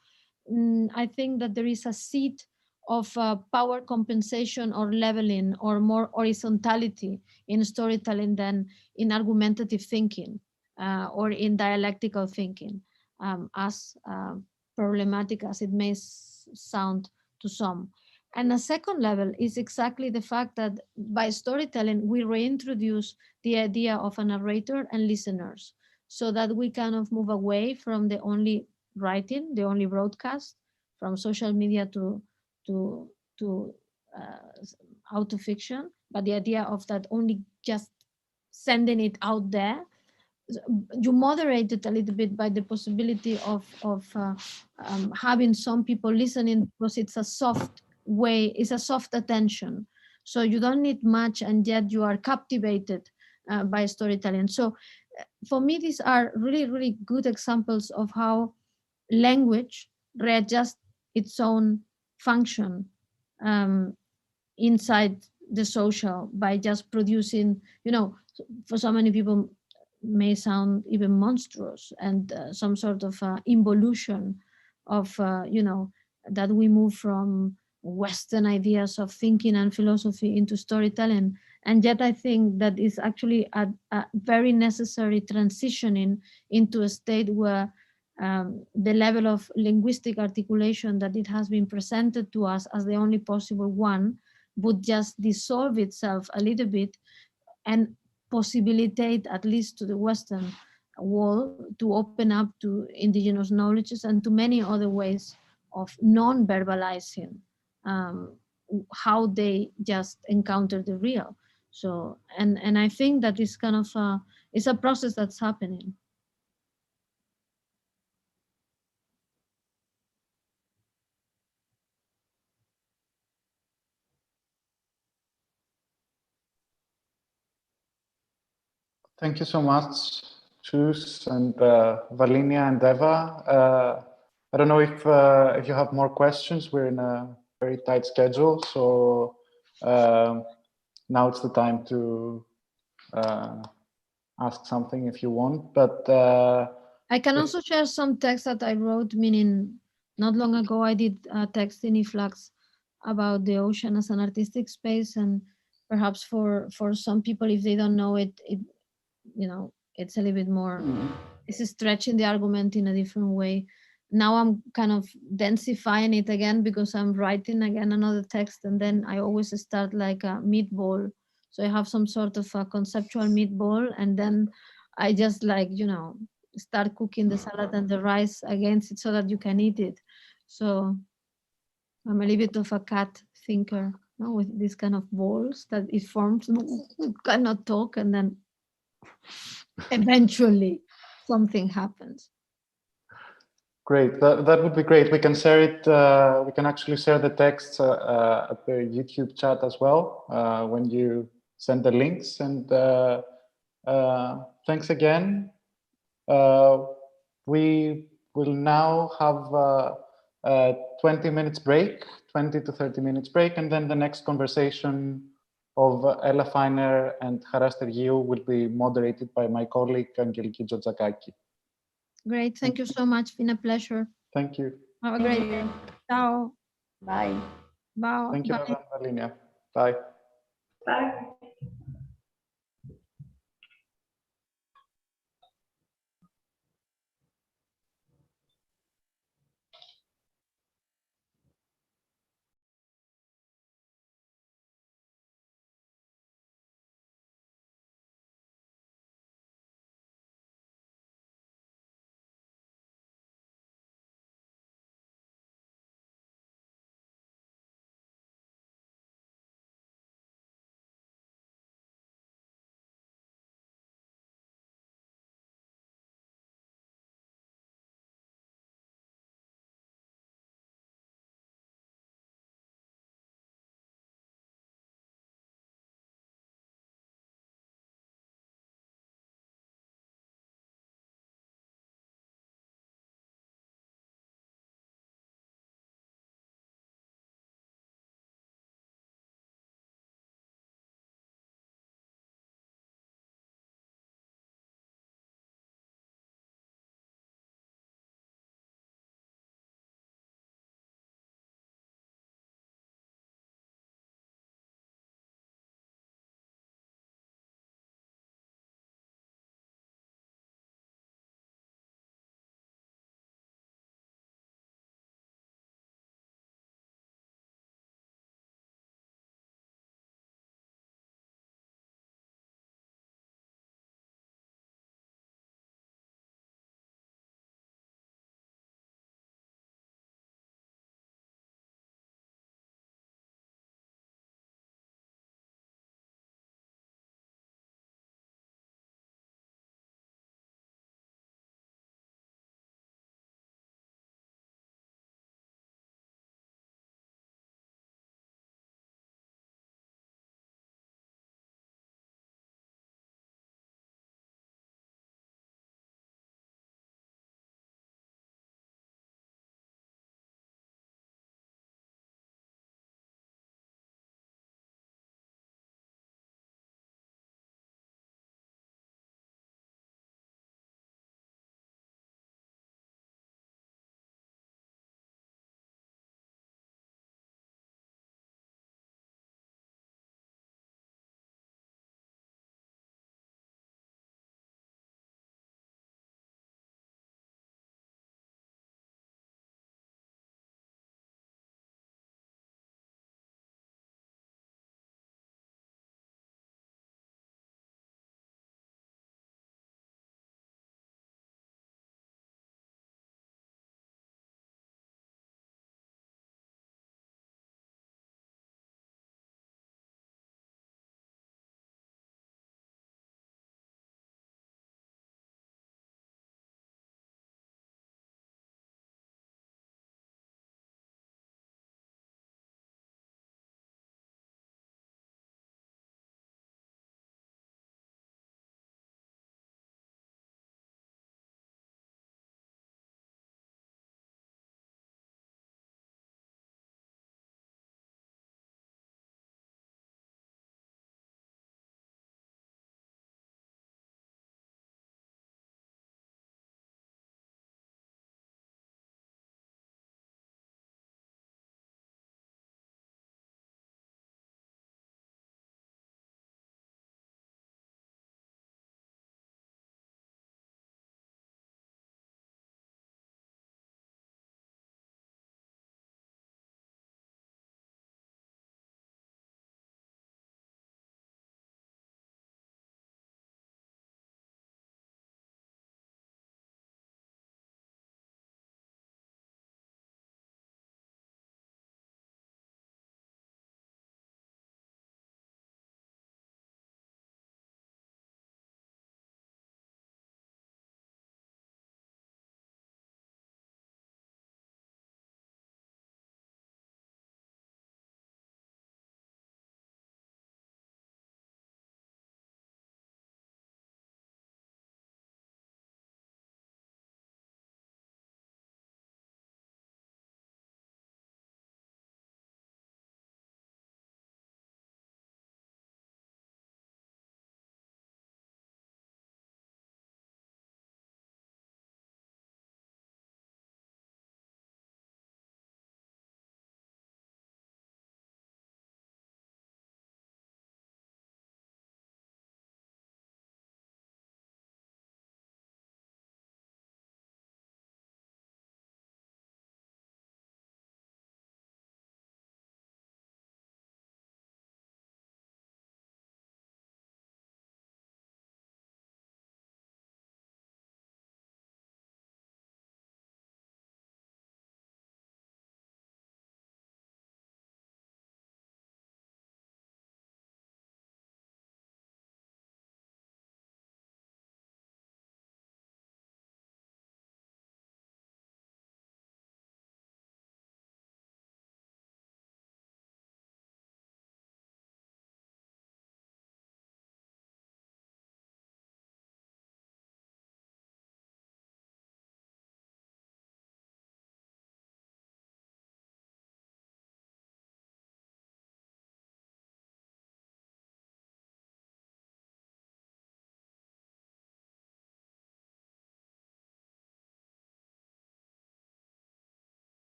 I think that there is a seed of power compensation or leveling or more horizontality in storytelling than in argumentative thinking or in dialectical thinking, as problematic as it may sound to some. And a second level is exactly the fact that by storytelling, we reintroduce the idea of a narrator and listeners, so that we kind of move away from the only writing, the only broadcast, from social media to to auto fiction, but the idea of that only just sending it out there. You moderate it a little bit by the possibility of having some people listening, because it's a soft way, it's a soft attention. So you don't need much, and yet you are captivated by storytelling. So for me, these are really, really good examples of how language readjusts its own function inside the social by just producing, for so many people may sound even monstrous, and some sort of involution of, that we move from Western ideas of thinking and philosophy into storytelling. And yet I think that is actually a very necessary transitioning into a state where the level of linguistic articulation that it has been presented to us as the only possible one would just dissolve itself a little bit and possibilitate, at least to the Western world, to open up to indigenous knowledges and to many other ways of non-verbalizing how they just encounter the real. So, and I think that is kind of it's a process that's happening. Thank you so much, Chus and Valinia and Eva. I don't know if you have more questions. We're in a very tight schedule, so now it's the time to ask something if you want. But I can also share some text that I wrote, meaning not long ago I did a text in eFlux about the ocean as an artistic space, and perhaps for some people, if they don't know it, it's a little bit more, it's stretching the argument in a different way. Now I'm kind of densifying it again because I'm writing again another text, and then I always start like a meatball. So I have some sort of a conceptual meatball, and then I just start cooking the salad and the rice against it so that you can eat it. So I'm a little bit of a cat thinker, with these kind of balls that it forms. You cannot talk, and then eventually something happens. Great, that would be great. We can share it. We can actually share the texts at the YouTube chat as well when you send the links. And thanks again. We will now have a 20 minutes break, 20 to 30 minutes break, and then the next conversation of Ella Feiner and Chara Stergiou will be moderated by my colleague Angeliki Tzortzakaki. Great, thank you so much. Been a pleasure. Thank you. Have a great day. Ciao. Bye. Bye. Thank you, Bye. Valinia. Bye. Bye.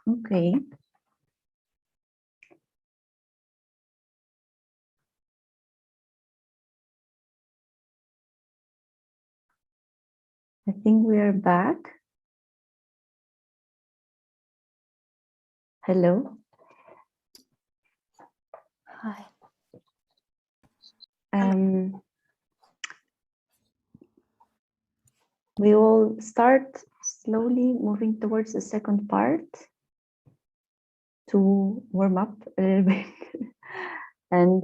Okay. I think we are back. Hello. Hi. We will start slowly moving towards the second part to warm up a little bit and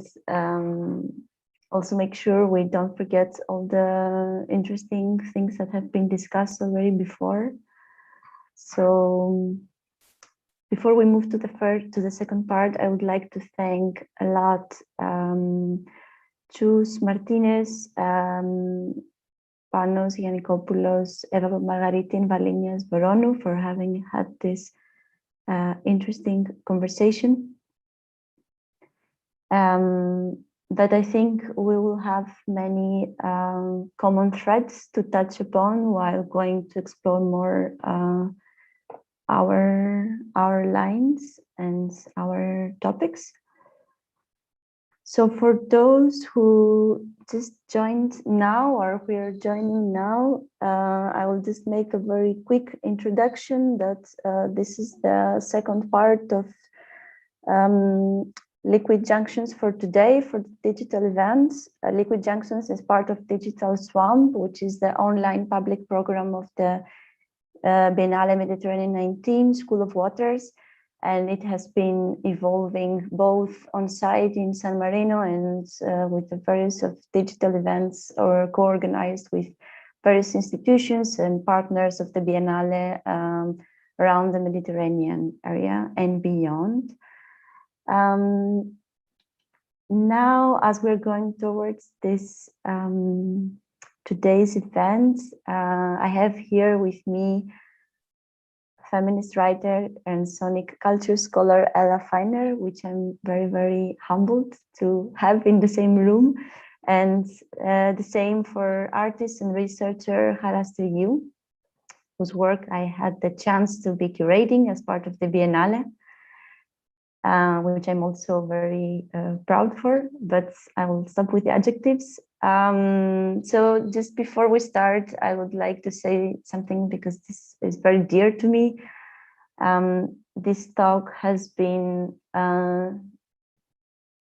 also make sure we don't forget all the interesting things that have been discussed already before. So before we move to the second part, I would like to thank a lot Chus, Martinez, Panos, Giannikopoulos, Papamargariti, and Valinia, Svoronou for having had this interesting conversation. That I think we will have many common threads to touch upon while going to explore more our lines and our topics. So for those who just joined now or who are joining now, I will just make a very quick introduction that this is the second part of Liquid Junctions for today for the digital events. Liquid Junctions is part of Digital Swamp, which is the online public program of the Biennale Mediterranean 19 School of Waters. And it has been evolving both on site in San Marino and with the various of digital events or co-organized with various institutions and partners of the Biennale around the Mediterranean area and beyond. Now, as we're going towards this today's event, I have here with me feminist writer and sonic culture scholar Ella Feiner, which I'm very, very humbled to have in the same room, and the same for artist and researcher Chara Stergiou, whose work I had the chance to be curating as part of the Biennale. Which I'm also very proud for, but I will stop with the adjectives. So just before we start, I would like to say something because this is very dear to me. This talk has been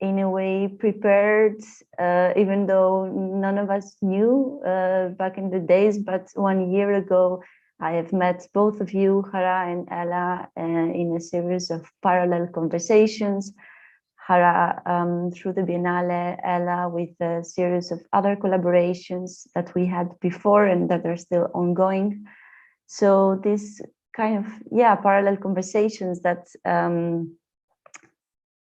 in a way prepared, even though none of us knew back in the days, but 1 year ago, I have met both of you, Chara and Ella, in a series of parallel conversations. Chara through the Biennale, Ella with a series of other collaborations that we had before and that are still ongoing. So this kind of, parallel conversations that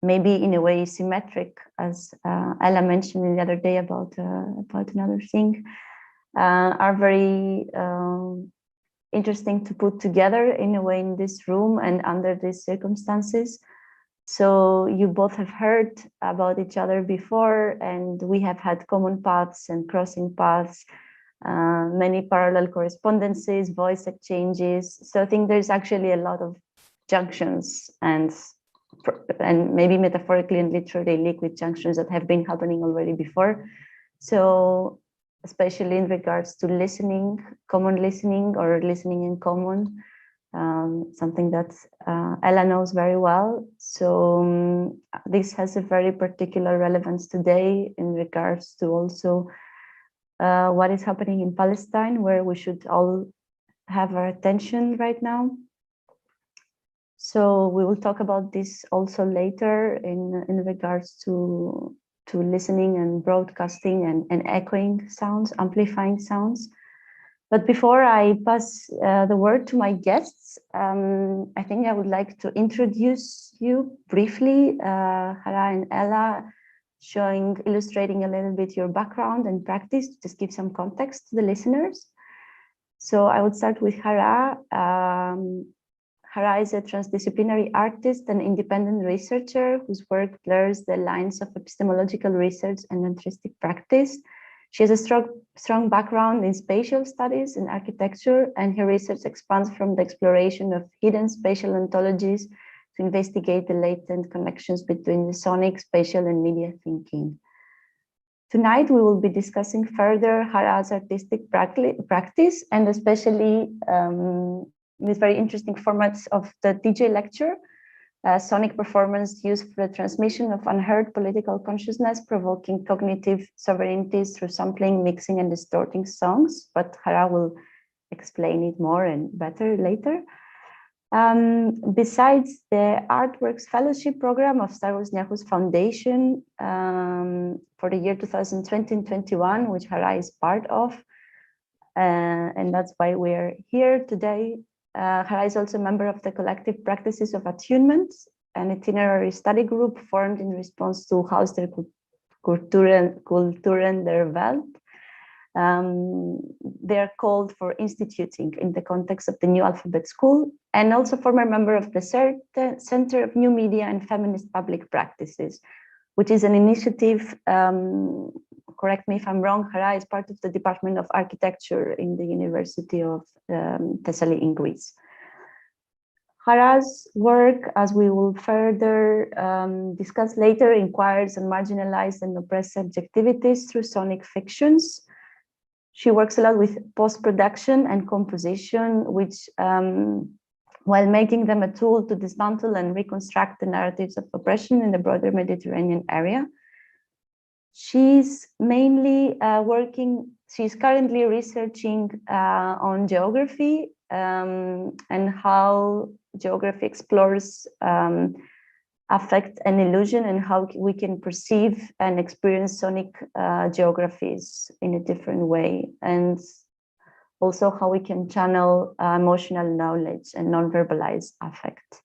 maybe in a way symmetric, as Ella mentioned the other day about another thing, are very interesting to put together in a way in this room and under these circumstances. So you both have heard about each other before, and we have had common paths and crossing paths, many parallel correspondences, voice exchanges. So I think there's actually a lot of junctions and maybe metaphorically and literally liquid junctions that have been happening already before. So especially in regards to listening, common listening or listening in common, something that Ella knows very well. So this has a very particular relevance today in regards to also what is happening in Palestine, where we should all have our attention right now. So we will talk about this also later in regards to listening and broadcasting and echoing sounds, amplifying sounds. But before I pass the word to my guests, I think I would like to introduce you briefly, Chara and Ella, illustrating a little bit your background and practice, to just give some context to the listeners. So I would start with Chara. Chara is a transdisciplinary artist and independent researcher whose work blurs the lines of epistemological research and altruistic practice. She has a strong background in spatial studies and architecture, and her research expands from the exploration of hidden spatial ontologies to investigate the latent connections between the sonic, spatial, and media thinking. Tonight, we will be discussing further Chara's artistic practice, and especially these very interesting formats of the DJ lecture, sonic performance used for the transmission of unheard political consciousness, provoking cognitive sovereignties through sampling, mixing, and distorting songs. But Chara will explain it more and better later. Besides the Artworks Fellowship Program of Stavros Niarchos Foundation for the year 2020-21, which Chara is part of, and that's why we're here today. Chara is also a member of the Collective Practices of Attunement, an itinerary study group formed in response to Haus der Kulturen der Welt. They're called for instituting in the context of the New Alphabet School, and also former member of the Center of New Media and Feminist Public Practices, which is an initiative, correct me if I'm wrong, Chara is part of the Department of Architecture in the University of Thessaly in Greece. Chara's work, as we will further discuss later, inquires on marginalized and oppressed subjectivities through sonic fictions. She works a lot with post-production and composition, which, while making them a tool to dismantle and reconstruct the narratives of oppression in the broader Mediterranean area. She's mainly she's currently researching on geography and how geography explores affect and illusion, and how we can perceive and experience sonic geographies in a different way, and also how we can channel emotional knowledge and non-verbalized affect.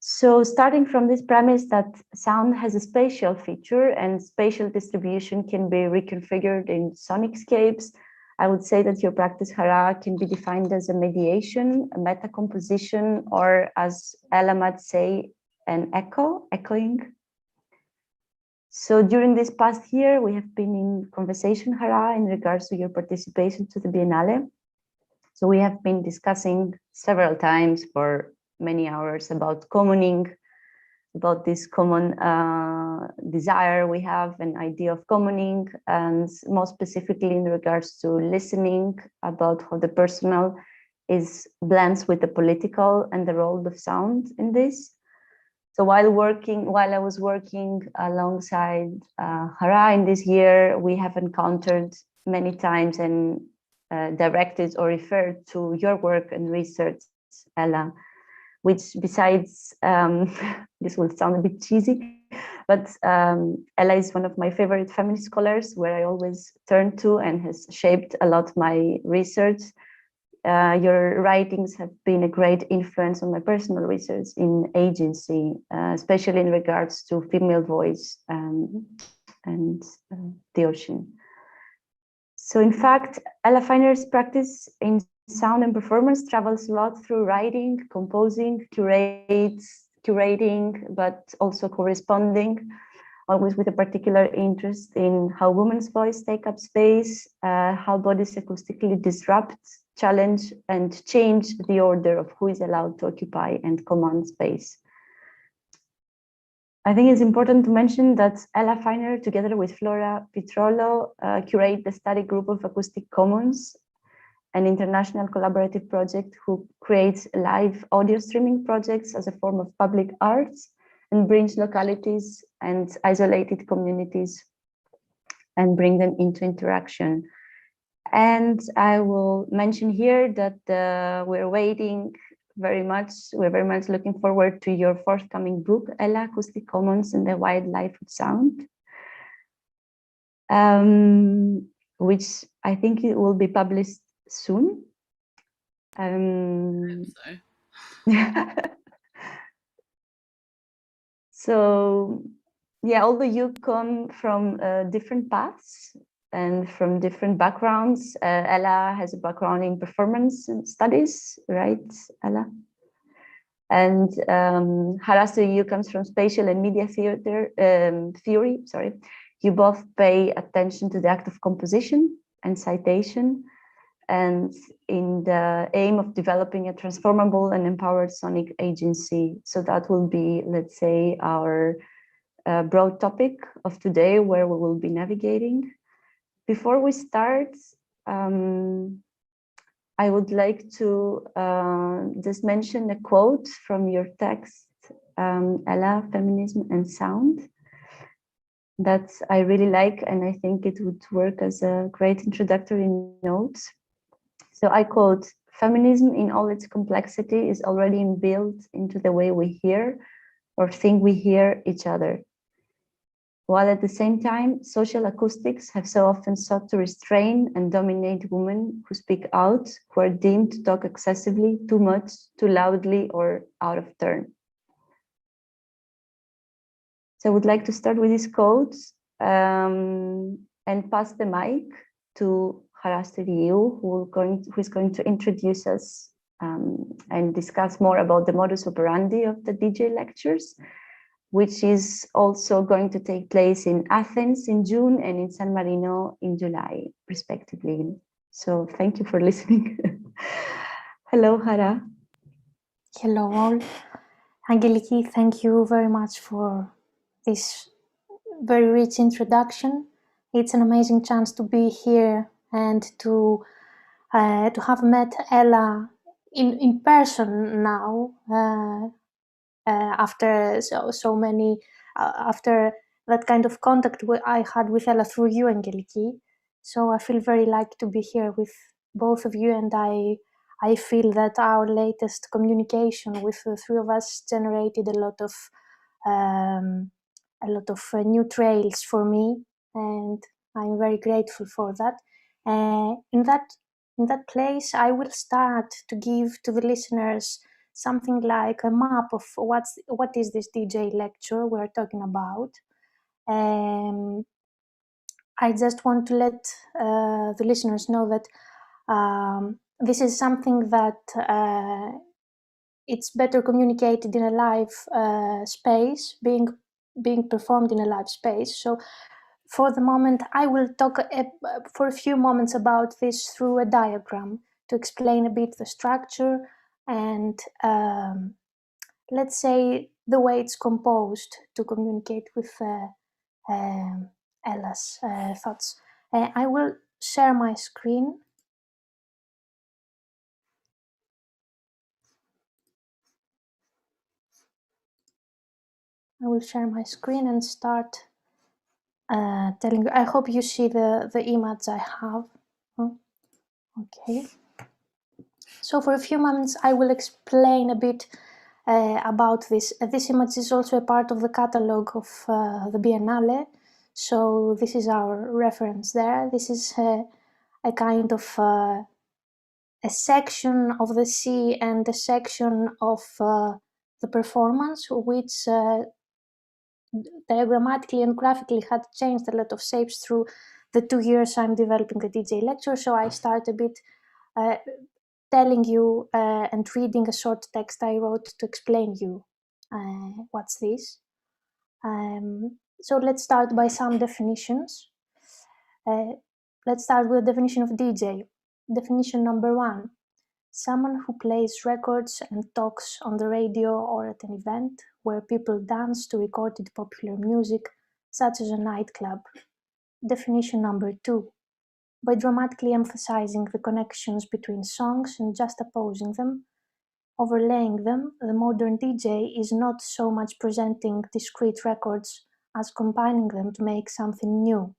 So starting from this premise that sound has a spatial feature and spatial distribution can be reconfigured in sonicscapes, I would say that your practice, Chara, can be defined as a mediation, a meta-composition, or as Ella might say, an echoing. So during this past year, we have been in conversation, Chara, in regards to your participation to the Biennale. So we have been discussing several times for many hours about commoning, about this common desire we have, an idea of commoning, and more specifically in regards to listening, about how the personal blends with the political and the role of sound in this. So while I was working alongside Chara in this year, we have encountered many times and directed or referred to your work and research, Ella, which besides, this will sound a bit cheesy, but Ella is one of my favorite feminist scholars where I always turn to and has shaped a lot my research. Your writings have been a great influence on my personal research in agency, especially in regards to female voice and the ocean. So in fact, Ella Finer's practice in sound and performance travels a lot through writing, composing, curating, but also corresponding, always with a particular interest in how women's voice take up space, how bodies acoustically disrupt, challenge, and change the order of who is allowed to occupy and command space. I think it's important to mention that Ella Finer, together with Flora Pitrolo, curate the study group of Acoustic Commons, an international collaborative project who creates live audio streaming projects as a form of public arts and brings localities and isolated communities and bring them into interaction. And I will mention here that we're very much looking forward to your forthcoming book, Ella, Acoustic Commons and the Wildlife of Sound, which I think it will be published soon. I hope so. So yeah, although you come from different paths and from different backgrounds, Ella has a background in performance studies, right, Ella? And Chara, you comes from spatial and media theory, You both pay attention to the act of composition and citation, and in the aim of developing a transformable and empowered sonic agency. So that will be, let's say, our broad topic of today, where we will be navigating. Before we start, I would like to just mention a quote from your text, Ella, Feminism and Sound, that I really like, and I think it would work as a great introductory note. So I quote, "Feminism in all its complexity is already inbuilt into the way we hear or think we hear each other. While at the same time, social acoustics have so often sought to restrain and dominate women who speak out, who are deemed to talk excessively, too much, too loudly, or out of turn." So I would like to start with these quotes and pass the mic to Chara Stergiou, who is going to introduce us and discuss more about the modus operandi of the DJ lectures, which is also going to take place in Athens in June and in San Marino in July, respectively. So thank you for listening. Hello, Chara. Hello all. Angeliki, thank you very much for this very rich introduction. It's an amazing chance to be here and to have met Ella in person now. After so many, after that kind of contact I had with Ella through you, Angeliki. So I feel very lucky to be here with both of you, and I feel that our latest communication with the three of us generated a lot of new trails for me, and I'm very grateful for that. In that place, I will start to give to the listeners something like a map of what is this DJ lecture we're talking about. I just want to let the listeners know that this is something that it's better communicated in a live space, being performed in a live space. So for the moment, I will talk for a few moments about this through a diagram to explain a bit the structure and let's say the way it's composed to communicate with Ella's thoughts. I will share my screen. I will share my screen and start telling you. I hope you see the image I have. Okay. So for a few moments, I will explain a bit about this. This image is also a part of the catalog of the Biennale. So this is our reference there. This is a kind of a section of the sea and a section of the performance, which diagrammatically and graphically had changed a lot of shapes through the 2 years I'm developing the DJ lecture. So I start a bit telling you and reading a short text I wrote to explain you what's this. So let's start by some definitions. Let's start with the definition of DJ. Definition number 1. Someone who plays records and talks on the radio or at an event where people dance to recorded popular music, such as a nightclub. Definition number 2. By dramatically emphasizing the connections between songs and juxtaposing them, overlaying them, the modern DJ is not so much presenting discrete records as combining them to make something new.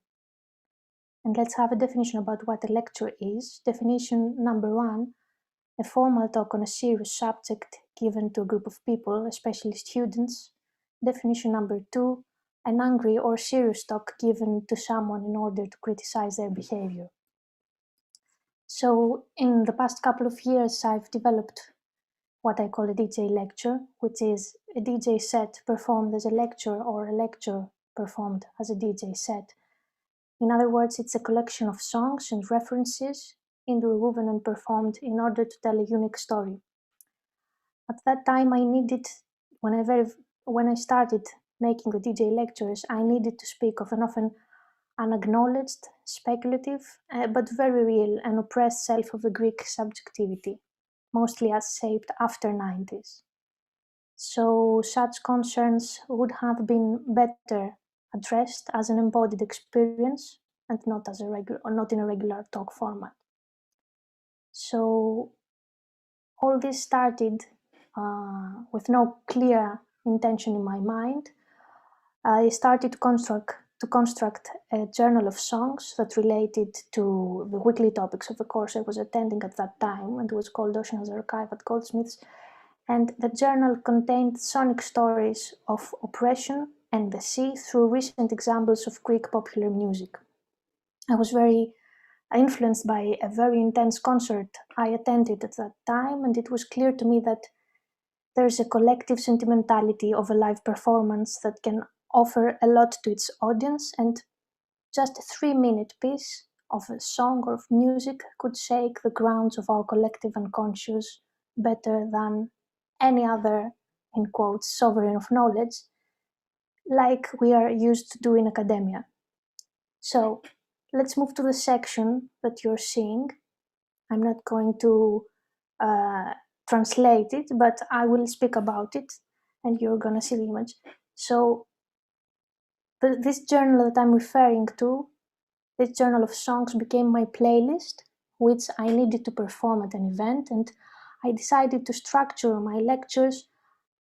And let's have a definition about what a lecture is. Definition number 1. A formal talk on a serious subject given to a group of people, especially students. Definition number 2. An angry or serious talk given to someone in order to criticize their behavior. So in the past couple of years, I've developed what I call a DJ lecture, which is a DJ set performed as a lecture or a lecture performed as a DJ set. In other words, it's a collection of songs and references interwoven and performed in order to tell a unique story. At that time, I needed, when I started making the DJ lectures, I needed to speak of an often unacknowledged, speculative, but very real and oppressed self of the Greek subjectivity, mostly as shaped after 90s. So such concerns would have been better addressed as an embodied experience and not as not in a regular talk format. So all this started with no clear intention in my mind. I started to construct a journal of songs that related to the weekly topics of the course I was attending at that time, and it was called Ocean's Archive at Goldsmiths. And the journal contained sonic stories of oppression and the sea through recent examples of Greek popular music. I was very influenced by a very intense concert I attended at that time, and it was clear to me that there's a collective sentimentality of a live performance that can offer a lot to its audience, and just a 3-minute piece of a song or of music could shake the grounds of our collective unconscious better than any other, in quotes, sovereign of knowledge, like we are used to do in academia. So let's move to the section that you're seeing. I'm not going to translate it, but I will speak about it and you're going to see the image. So this journal that I'm referring to, this journal of songs, became my playlist, which I needed to perform at an event, and I decided to structure my lectures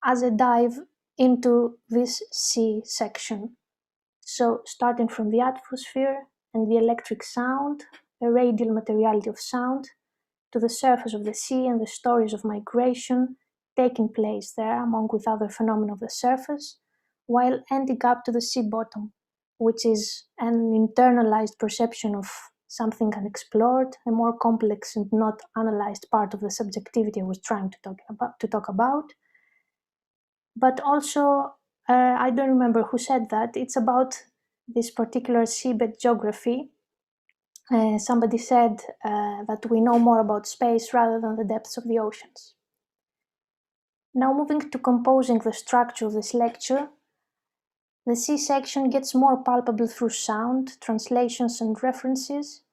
as a dive into this sea section. So starting from the atmosphere and the electric sound, the radial materiality of sound, to the surface of the sea and the stories of migration taking place there, among with other phenomena of the surface, while ending up to the sea bottom, which is an internalized perception of something unexplored, a more complex and not analyzed part of the subjectivity I was trying to talk about. But also, I don't remember who said that, it's about this particular seabed geography. Somebody said that we know more about space rather than the depths of the oceans. Now moving to composing the structure of this lecture, the sea section gets more palpable through sound, translations and references.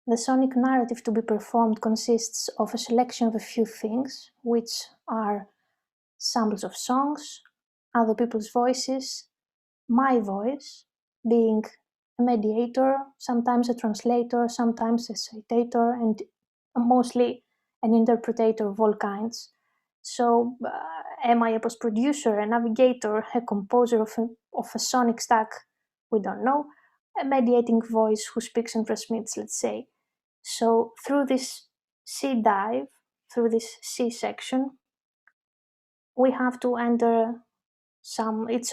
The sonic narrative to be performed consists of a selection of a few things, which are samples of songs, other people's voices, my voice, being a mediator, sometimes a translator, sometimes a citator, and mostly an interpreter of all kinds. So am I a post-producer, a navigator, a composer of a sonic stack? We don't know. A mediating voice who speaks and transmits, let's say. So through this sea dive, through this sea section, we have to enter its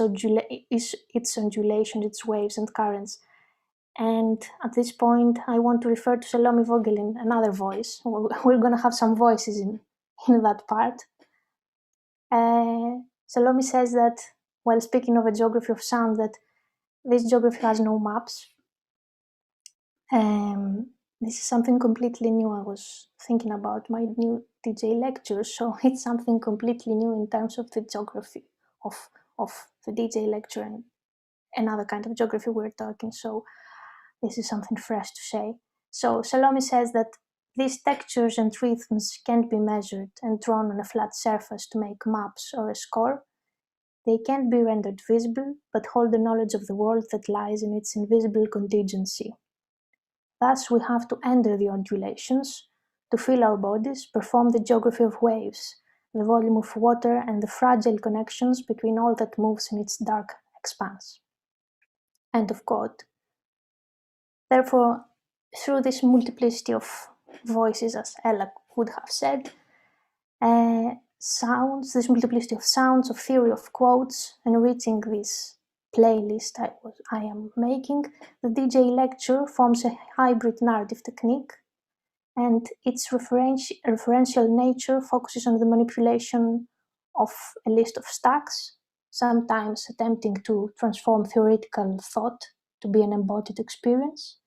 undulation, its waves and currents. And at this point, I want to refer to Salome Vogelin, another voice. We're going to have some voices in that part. Salome says that, while speaking of a geography of sound, that this geography has no maps. This is something completely new. I was thinking about my new DJ lecture, so it's something completely new in terms of the geography of the DJ lecture and another kind of geography we're talking. So this is something fresh to say. So Salome says that these textures and rhythms can't be measured and drawn on a flat surface to make maps or a score. They can't be rendered visible, but hold the knowledge of the world that lies in its invisible contingency. Thus, we have to enter the undulations, to feel our bodies, perform the geography of waves, the volume of water, and the fragile connections between all that moves in its dark expanse. End of quote. Therefore, through this multiplicity of voices, as Ella would have said, sounds, this multiplicity of sounds, of theory of quotes, enriching this playlist I am making, the DJ lecture forms a hybrid narrative technique, and its referential nature focuses on the manipulation of a list of stacks, sometimes attempting to transform theoretical thought to be an embodied experience,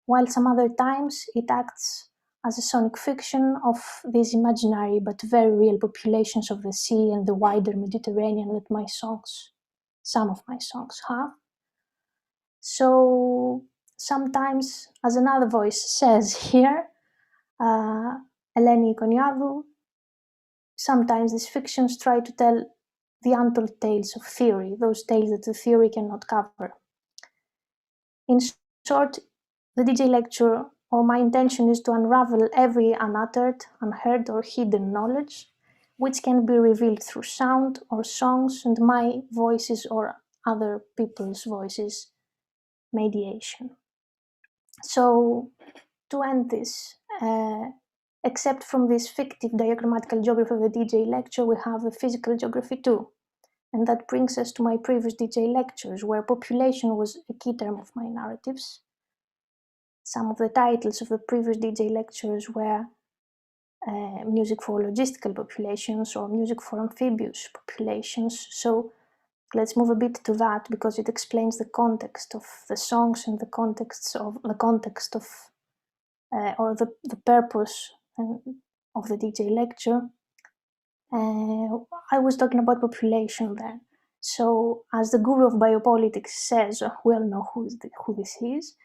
while some other times it acts as a sonic fiction of these imaginary but very real populations of the sea and the wider Mediterranean that some of my songs have. So sometimes, as another voice says here, Eleni Ikoniadou, sometimes these fictions try to tell the untold tales of theory, those tales that the theory cannot cover. In short, the DJ lecture, or my intention, is to unravel every unuttered, unheard, or hidden knowledge, which can be revealed through sound or songs and my voices or other people's voices mediation. So, to end this, except from this fictive diagrammatical geography of the DJ lecture, we have a physical geography too. And that brings us to my previous DJ lectures, where population was a key term of my narratives. Some of the titles of the previous DJ lectures were music for logistical populations or music for amphibious populations. So let's move a bit to that, because it explains the context of the songs and the context of or the purpose of the DJ lecture. I was talking about population there. So, as the guru of biopolitics says, we all know who this is.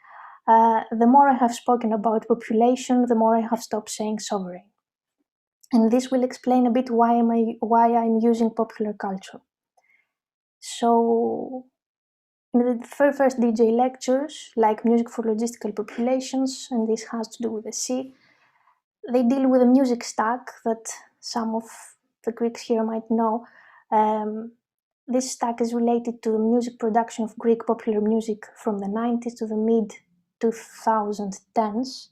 The more I have spoken about population, the more I have stopped saying sovereign. And this will explain a bit why I'm using popular culture. So, in the first DJ lectures, like music for logistical populations, and this has to do with the sea, they deal with a music stack that some of the Greeks here might know. This stack is related to the music production of Greek popular music from the 90s to the mid-2010s,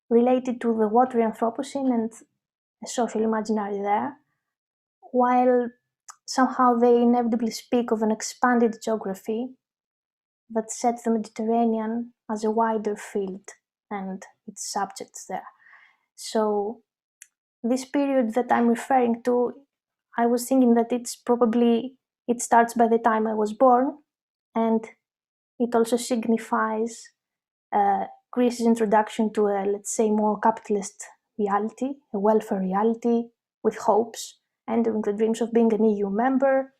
related to the watery Anthropocene and a social imaginary there, while somehow they inevitably speak of an expanded geography that sets the Mediterranean as a wider field and its subjects there. So this period that I'm referring to, I was thinking that it starts by the time I was born, and it also signifies Greece's introduction to a, let's say, more capitalist reality, a welfare reality with hopes, entering the dreams of being an EU member.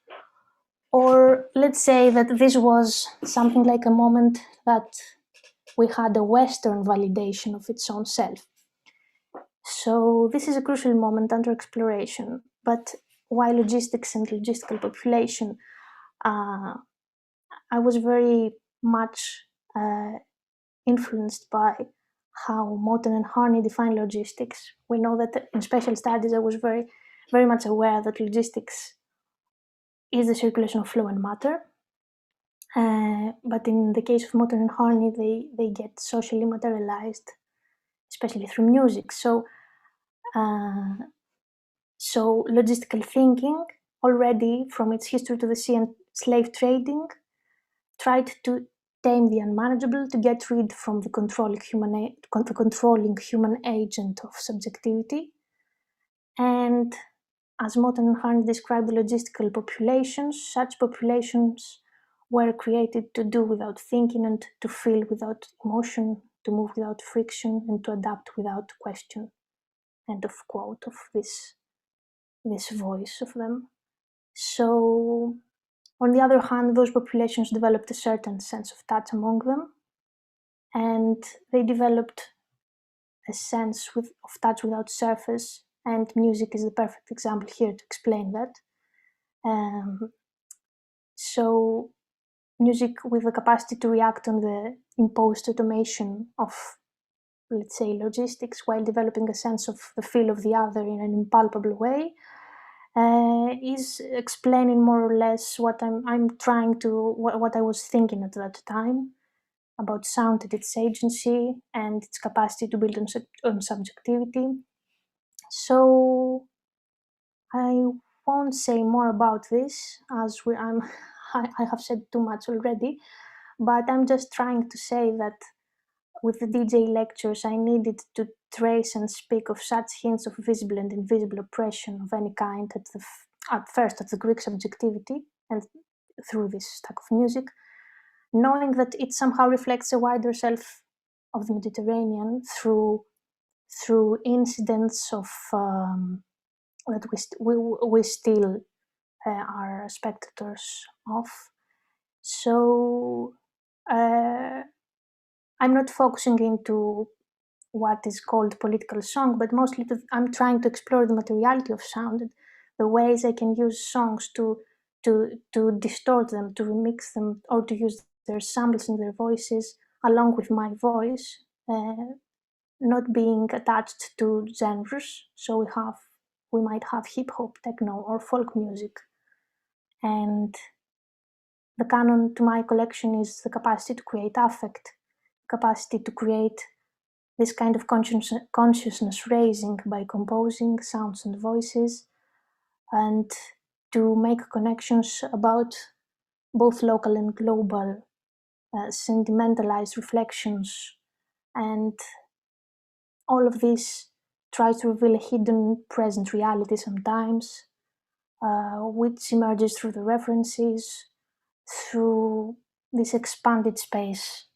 Or let's say that this was something like a moment that we had a Western validation of its own self. So this is a crucial moment under exploration. But while logistics and logistical population, I was very much influenced by how Moten and Harney define logistics. We know that in special studies, I was very, very much aware that logistics is the circulation of flow and matter. But in the case of Moten and Harney, they get socially materialized, especially through music. So logistical thinking, already from its history to the sea and slave trading, tried to tame the unmanageable, to get rid from the controlling human agent of subjectivity. And as Moten and Harney described the logistical populations, such populations were created to do without thinking and to feel without emotion, to move without friction, and to adapt without question. End of quote of this voice of them. So, on the other hand, those populations developed a certain sense of touch among them, and they developed a sense of touch without surface, and music is the perfect example here to explain that. So, music with the capacity to react on the imposed automation of, let's say, logistics, while developing a sense of the feel of the other in an impalpable way, is explaining more or less what what I was thinking at that time about sound and its agency and its capacity to build on subjectivity. So I won't say more about this, as I have said too much already, but I'm just trying to say that with the DJ lectures, I needed to trace and speak of such hints of visible and invisible oppression of any kind at first at the Greek subjectivity and through this stack of music, knowing that it somehow reflects a wider self of the Mediterranean through incidents of that we still are spectators of. So I'm not focusing into what is called political song, but mostly I'm trying to explore the materiality of sound, the ways I can use songs to distort them, to remix them, or to use their samples and their voices along with my voice, not being attached to genres. So we might have hip hop, techno, or folk music. And the canon to my collection is the capacity to create affect, capacity to create this kind of consciousness raising by composing sounds and voices, and to make connections about both local and global, sentimentalized reflections. And all of this tries to reveal a hidden present reality sometimes, which emerges through the references, through this expanded space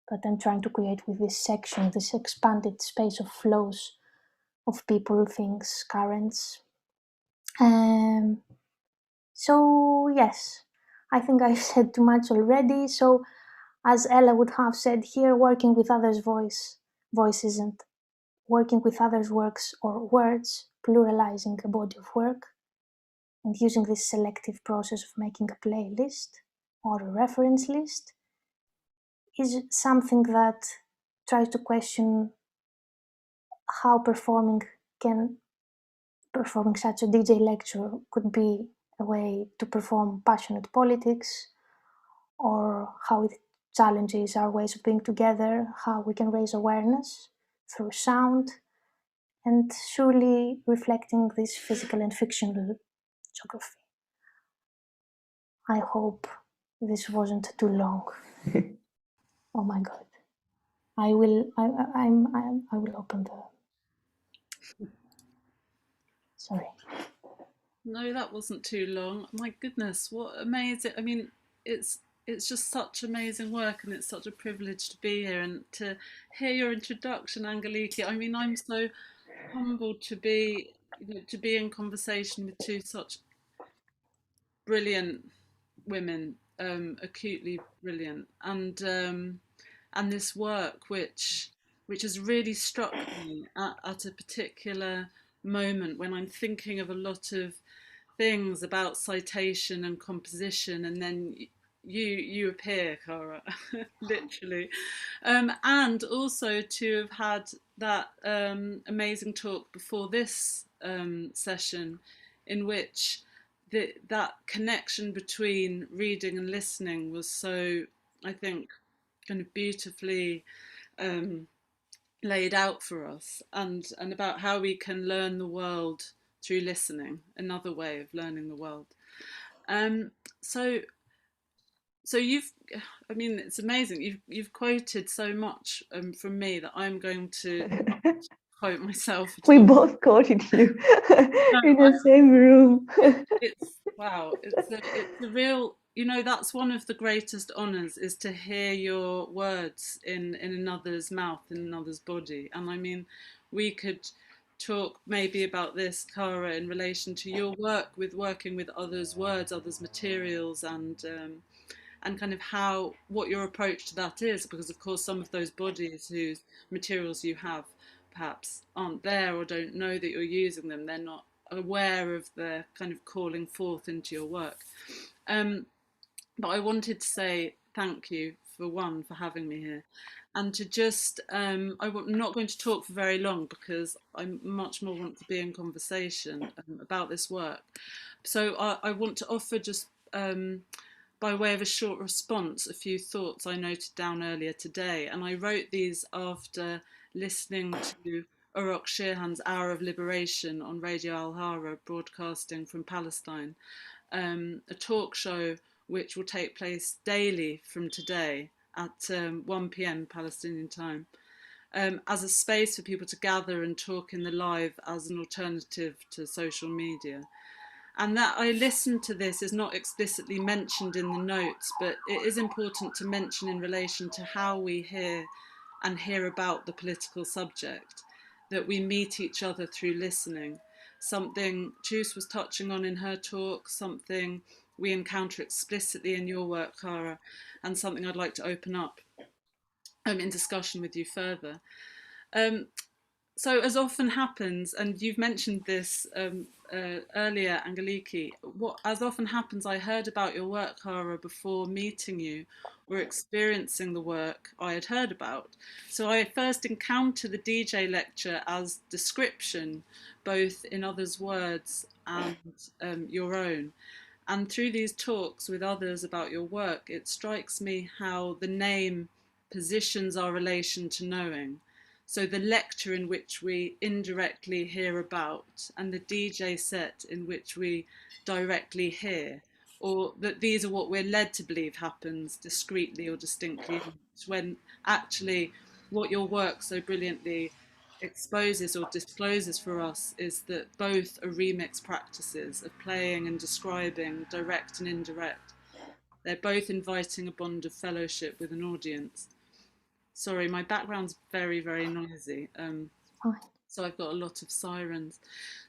that I'm trying to create with this section, this expanded space of flows of people, things, currents. So yes, I think I've said too much already. So as Ella would have said here, working with others' voices and working with others' works or words, pluralizing a body of work, and using this selective process of making a playlist or a reference list is something that tries to question how performing such a DJ lecture could be a way to perform passionate politics, or how it challenges our ways of being together, how we can raise awareness through sound, and surely reflecting this physical and fictional geography. I hope this wasn't too long. Oh my God. I will open the, sorry. No, that wasn't too long. My goodness, what amazing. I mean, it's just such amazing work, and it's such a privilege to be here and to hear your introduction, Angeliki. I mean, I'm so humbled to be, to be in conversation with two such brilliant women, acutely brilliant, and this work which has really struck me at a particular moment when I'm thinking of a lot of things about citation and composition, and then you appear, Chara, literally, and also to have had that amazing talk before this session, in which that connection between reading and listening was so, I think, kind of beautifully laid out for us, and about how we can learn the world through listening, another way of learning the world. So you've, I mean, it's amazing. You've quoted so much from me that I'm going to quote myself. We both quoted you in the same room. It's wow. It's a real. That's one of the greatest honours, is to hear your words in another's mouth, in another's body. And I mean, we could talk maybe about this, Chara, in relation to your work with working with others' words, others' materials, and kind of what your approach to that is, because of course some of those bodies whose materials you have perhaps aren't there, or don't know that you're using them. They're not aware of the kind of calling forth into your work. But I wanted to say thank you for having me here, and to just I'm not going to talk for very long because I much more want to be in conversation about this work. So I want to offer just by way of a short response, a few thoughts I noted down earlier today. And I wrote these after listening to Urok Shirhan's Hour of Liberation on Radio Al-Hara, broadcasting from Palestine, a talk show which will take place daily from today at 1 p.m. Palestinian time, as a space for people to gather and talk in the live as an alternative to social media. And that I listened to this is not explicitly mentioned in the notes, but it is important to mention in relation to how we hear about the political subject, that we meet each other through listening. Something Chus was touching on in her talk, something we encounter explicitly in your work, Chara, and something I'd like to open up in discussion with you further. So as often happens, and you've mentioned this earlier, Angeliki, as often happens, I heard about your work, Chara, before meeting you or experiencing the work I had heard about. So I first encounter the DJ lecture as description, both in others' words and your own. And through these talks with others about your work, it strikes me how the name positions our relation to knowing. So the lecture in which we indirectly hear about, and the DJ set in which we directly hear, or that these are what we're led to believe happens discreetly or distinctly, when actually what your work so brilliantly exposes or discloses for us is that both are remix practices of playing and describing, direct and indirect. They're both inviting a bond of fellowship with an audience. Sorry, my background's very, very noisy. So I've got a lot of sirens.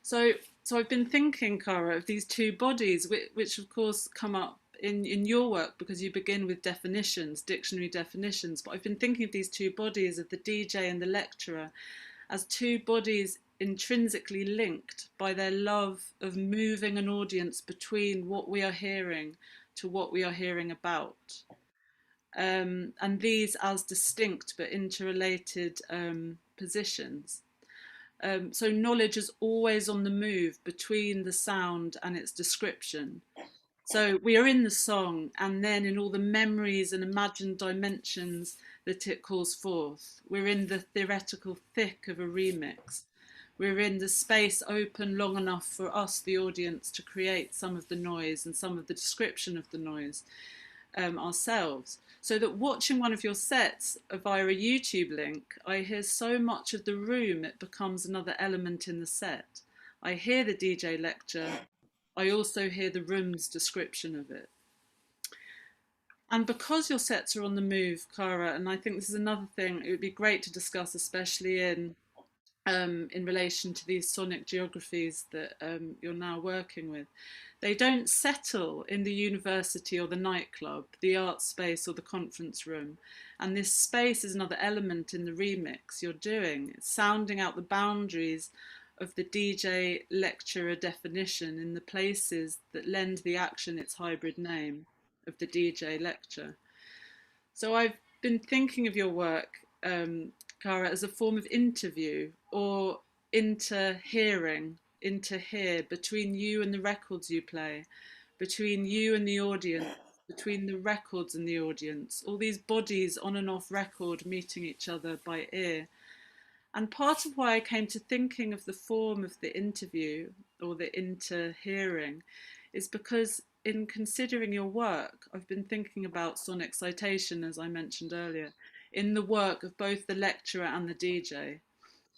So I've been thinking, Chara, of these two bodies, which of course come up in your work because you begin with definitions, dictionary definitions. But I've been thinking of these two bodies, of the DJ and the lecturer, as two bodies intrinsically linked by their love of moving an audience between what we are hearing to what we are hearing about. And these as distinct but interrelated positions. So knowledge is always on the move between the sound and its description. So we are in the song, and then in all the memories and imagined dimensions that it calls forth. We're in the theoretical thick of a remix. We're in the space open long enough for us, the audience, to create some of the noise and some of the description of the noise ourselves. So that watching one of your sets via a YouTube link, I hear so much of the room, it becomes another element in the set. I hear the DJ lecture, I also hear the room's description of it. And because your sets are on the move, Chara, and I think this is another thing it would be great to discuss, especially in relation to these sonic geographies that you're now working with. They don't settle in the university or the nightclub, the art space or the conference room. And this space is another element in the remix you're doing. It's sounding out the boundaries of the DJ lecturer definition in the places that lend the action its hybrid name of the DJ lecture. So I've been thinking of your work, Chara, as a form of interview or interhearing, interhear, between you and the records you play, between you and the audience, between the records and the audience, all these bodies on and off record meeting each other by ear. And part of why I came to thinking of the form of the interview or the interhearing is because in considering your work, I've been thinking about sonic citation, as I mentioned earlier, in the work of both the lecturer and the DJ.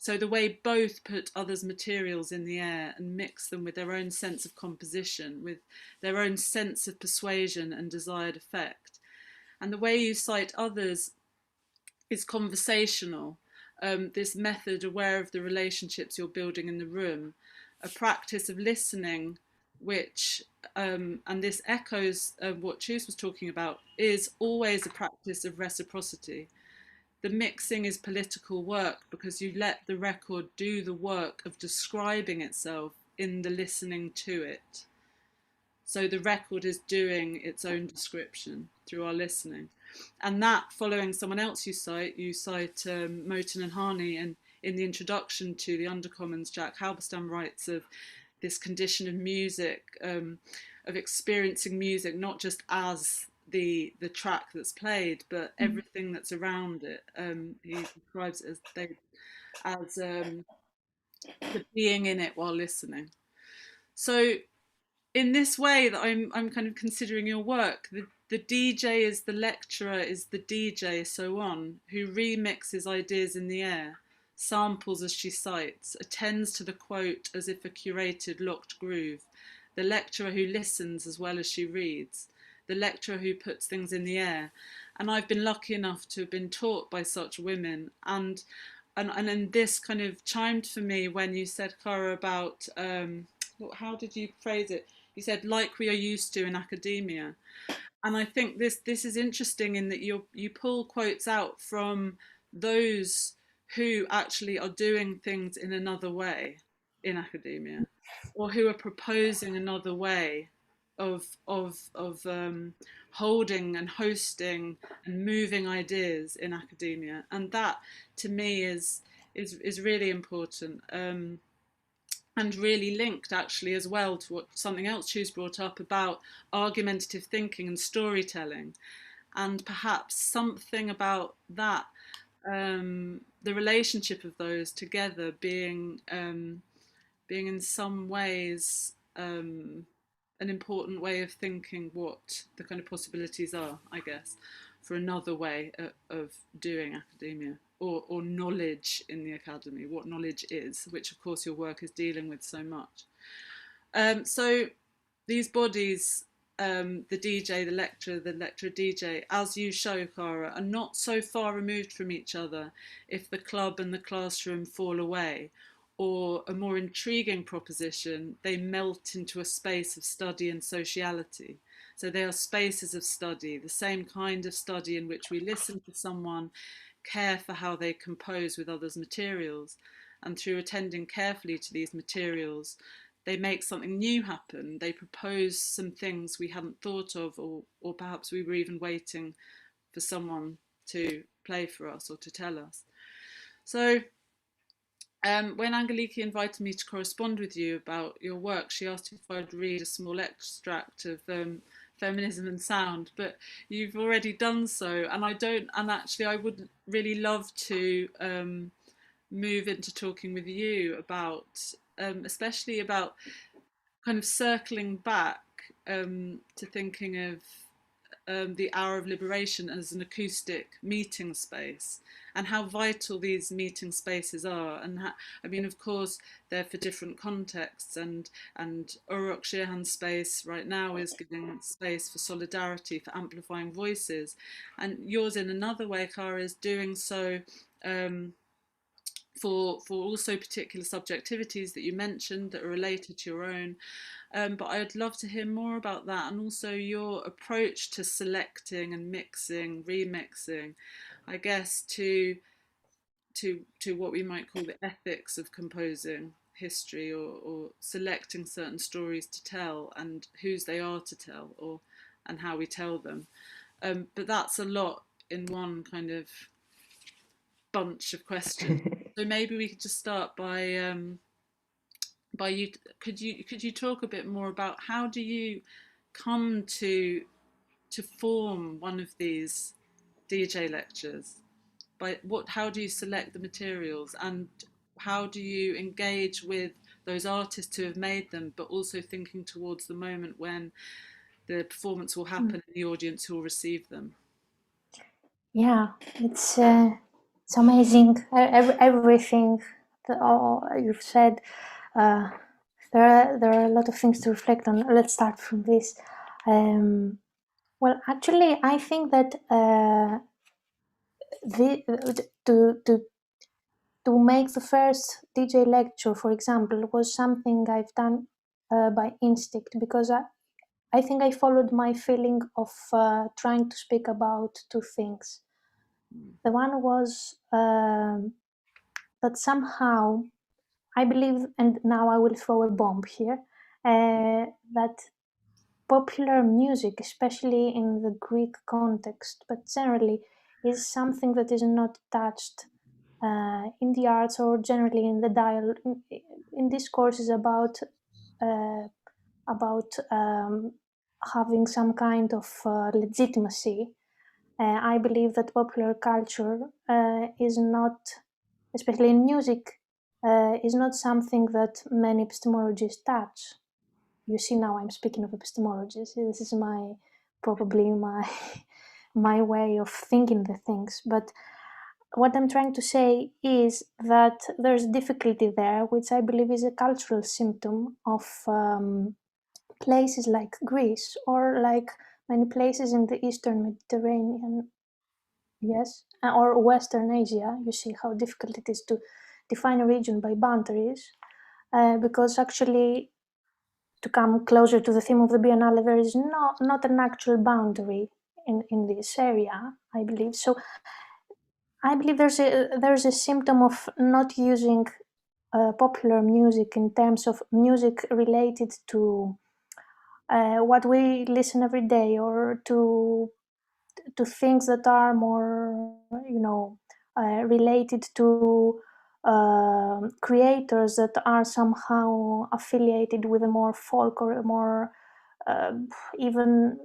So the way both put others' materials in the air and mix them with their own sense of composition, with their own sense of persuasion and desired effect. And the way you cite others is conversational, this method aware of the relationships you're building in the room, a practice of listening, which, and this echoes what Chus was talking about, is always a practice of reciprocity. The mixing is political work because you let the record do the work of describing itself in the listening to it. So the record is doing its own description through our listening. And that, following someone else you cite Moten and Hani, and in the introduction to the Undercommons, Jack Halberstam writes of this condition of music, of experiencing music not just as the track that's played, but everything that's around it. He describes it as the being in it while listening. So in this way that I'm kind of considering your work, the DJ is the lecturer, is the DJ, so on, who remixes ideas in the air, samples as she cites, attends to the quote as if a curated locked groove, the lecturer who listens as well as she reads, the lecturer who puts things in the air. And I've been lucky enough to have been taught by such women, and this kind of chimed for me when you said, Chara, about how did you phrase it? you said, like we are used to in academia. And I think this is interesting in that you pull quotes out from those who actually are doing things in another way in academia, or who are proposing another way of holding and hosting and moving ideas in academia. And that, to me, is really important. And really linked actually as well to what something else Chus brought up about argumentative thinking and storytelling, and perhaps something about that, the relationship of those together being in some ways an important way of thinking what the kind of possibilities are, I guess, for another way of doing academia. Or knowledge in the academy, what knowledge is, which of course your work is dealing with so much. So these bodies, the DJ, the lecturer DJ, as you show, Chara, are not so far removed from each other if the club and the classroom fall away, or a more intriguing proposition, they melt into a space of study and sociality. So they are spaces of study, the same kind of study in which we listen to someone, care for how they compose with others' materials, and through attending carefully to these materials, they make something new happen. They propose some things we hadn't thought of, or perhaps we were even waiting for someone to play for us or to tell us. So when Angeliki invited me to correspond with you about your work, she asked if I'd read a small extract of Feminism and Sound, but you've already done so, and actually I would really love to move into talking with you about, especially about kind of circling back to thinking of the Hour of Liberation as an acoustic meeting space, and how vital these meeting spaces are. And I mean, of course, they're for different contexts, and Uruk Shirhan's space right now is giving space for solidarity, for amplifying voices, and yours in another way, Chara, is doing so for also particular subjectivities that you mentioned that are related to your own. But I'd love to hear more about that, and also your approach to selecting and mixing, remixing, I guess, to what we might call the ethics of composing history, or selecting certain stories to tell and whose they are to tell, and how we tell them. But that's a lot in one kind of bunch of questions. So maybe we could just start by you. Could you talk a bit more about how do you come to form one of these DJ lectures? How do you select the materials, and how do you engage with those artists who have made them, but also thinking towards the moment when the performance will happen and the audience who will receive them? Yeah, it's amazing. Everything that you've said. There are a lot of things to reflect on. Let's start from this. Well, actually, I think that to make the first DJ lecture, for example, was something I've done by instinct, because I think I followed my feeling of trying to speak about two things. The one was that somehow I believe, and now I will throw a bomb here, that popular music, especially in the Greek context, but generally, is something that is not touched in the arts, or generally in the dialogue, in discourses about having some kind of legitimacy. I believe that popular culture is not, especially in music, is not something that many epistemologists touch. You see, now I'm speaking of epistemologists. This is probably my way of thinking the things. But what I'm trying to say is that there's difficulty there, which I believe is a cultural symptom of places like Greece, or like many places in the Eastern Mediterranean, yes, or Western Asia. You see how difficult it is to define a region by boundaries, because actually to come closer to the theme of the Biennale, there is not an actual boundary in this area, I believe. So I believe there's a symptom of not using popular music in terms of music related to what we listen every day, or to things that are more, related to creators that are somehow affiliated with a more folk or a more even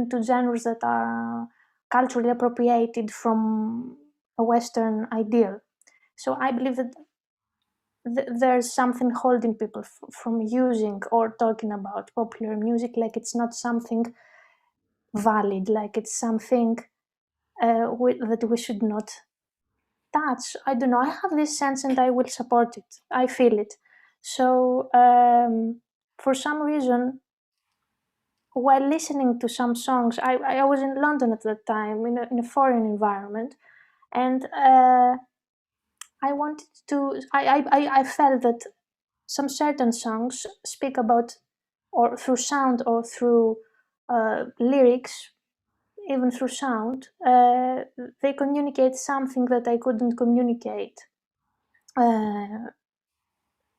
to genres that are culturally appropriated from a Western ideal. So I believe that there's something holding people from using or talking about popular music, like it's not something valid, like it's something that we should not touch. I don't know, I have this sense and I will support it. I feel it. So for some reason, while listening to some songs, I was in London at that time in a foreign environment, and I wanted to, I felt that some certain songs speak about, or through sound or through lyrics, even through sound, they communicate something that I couldn't communicate.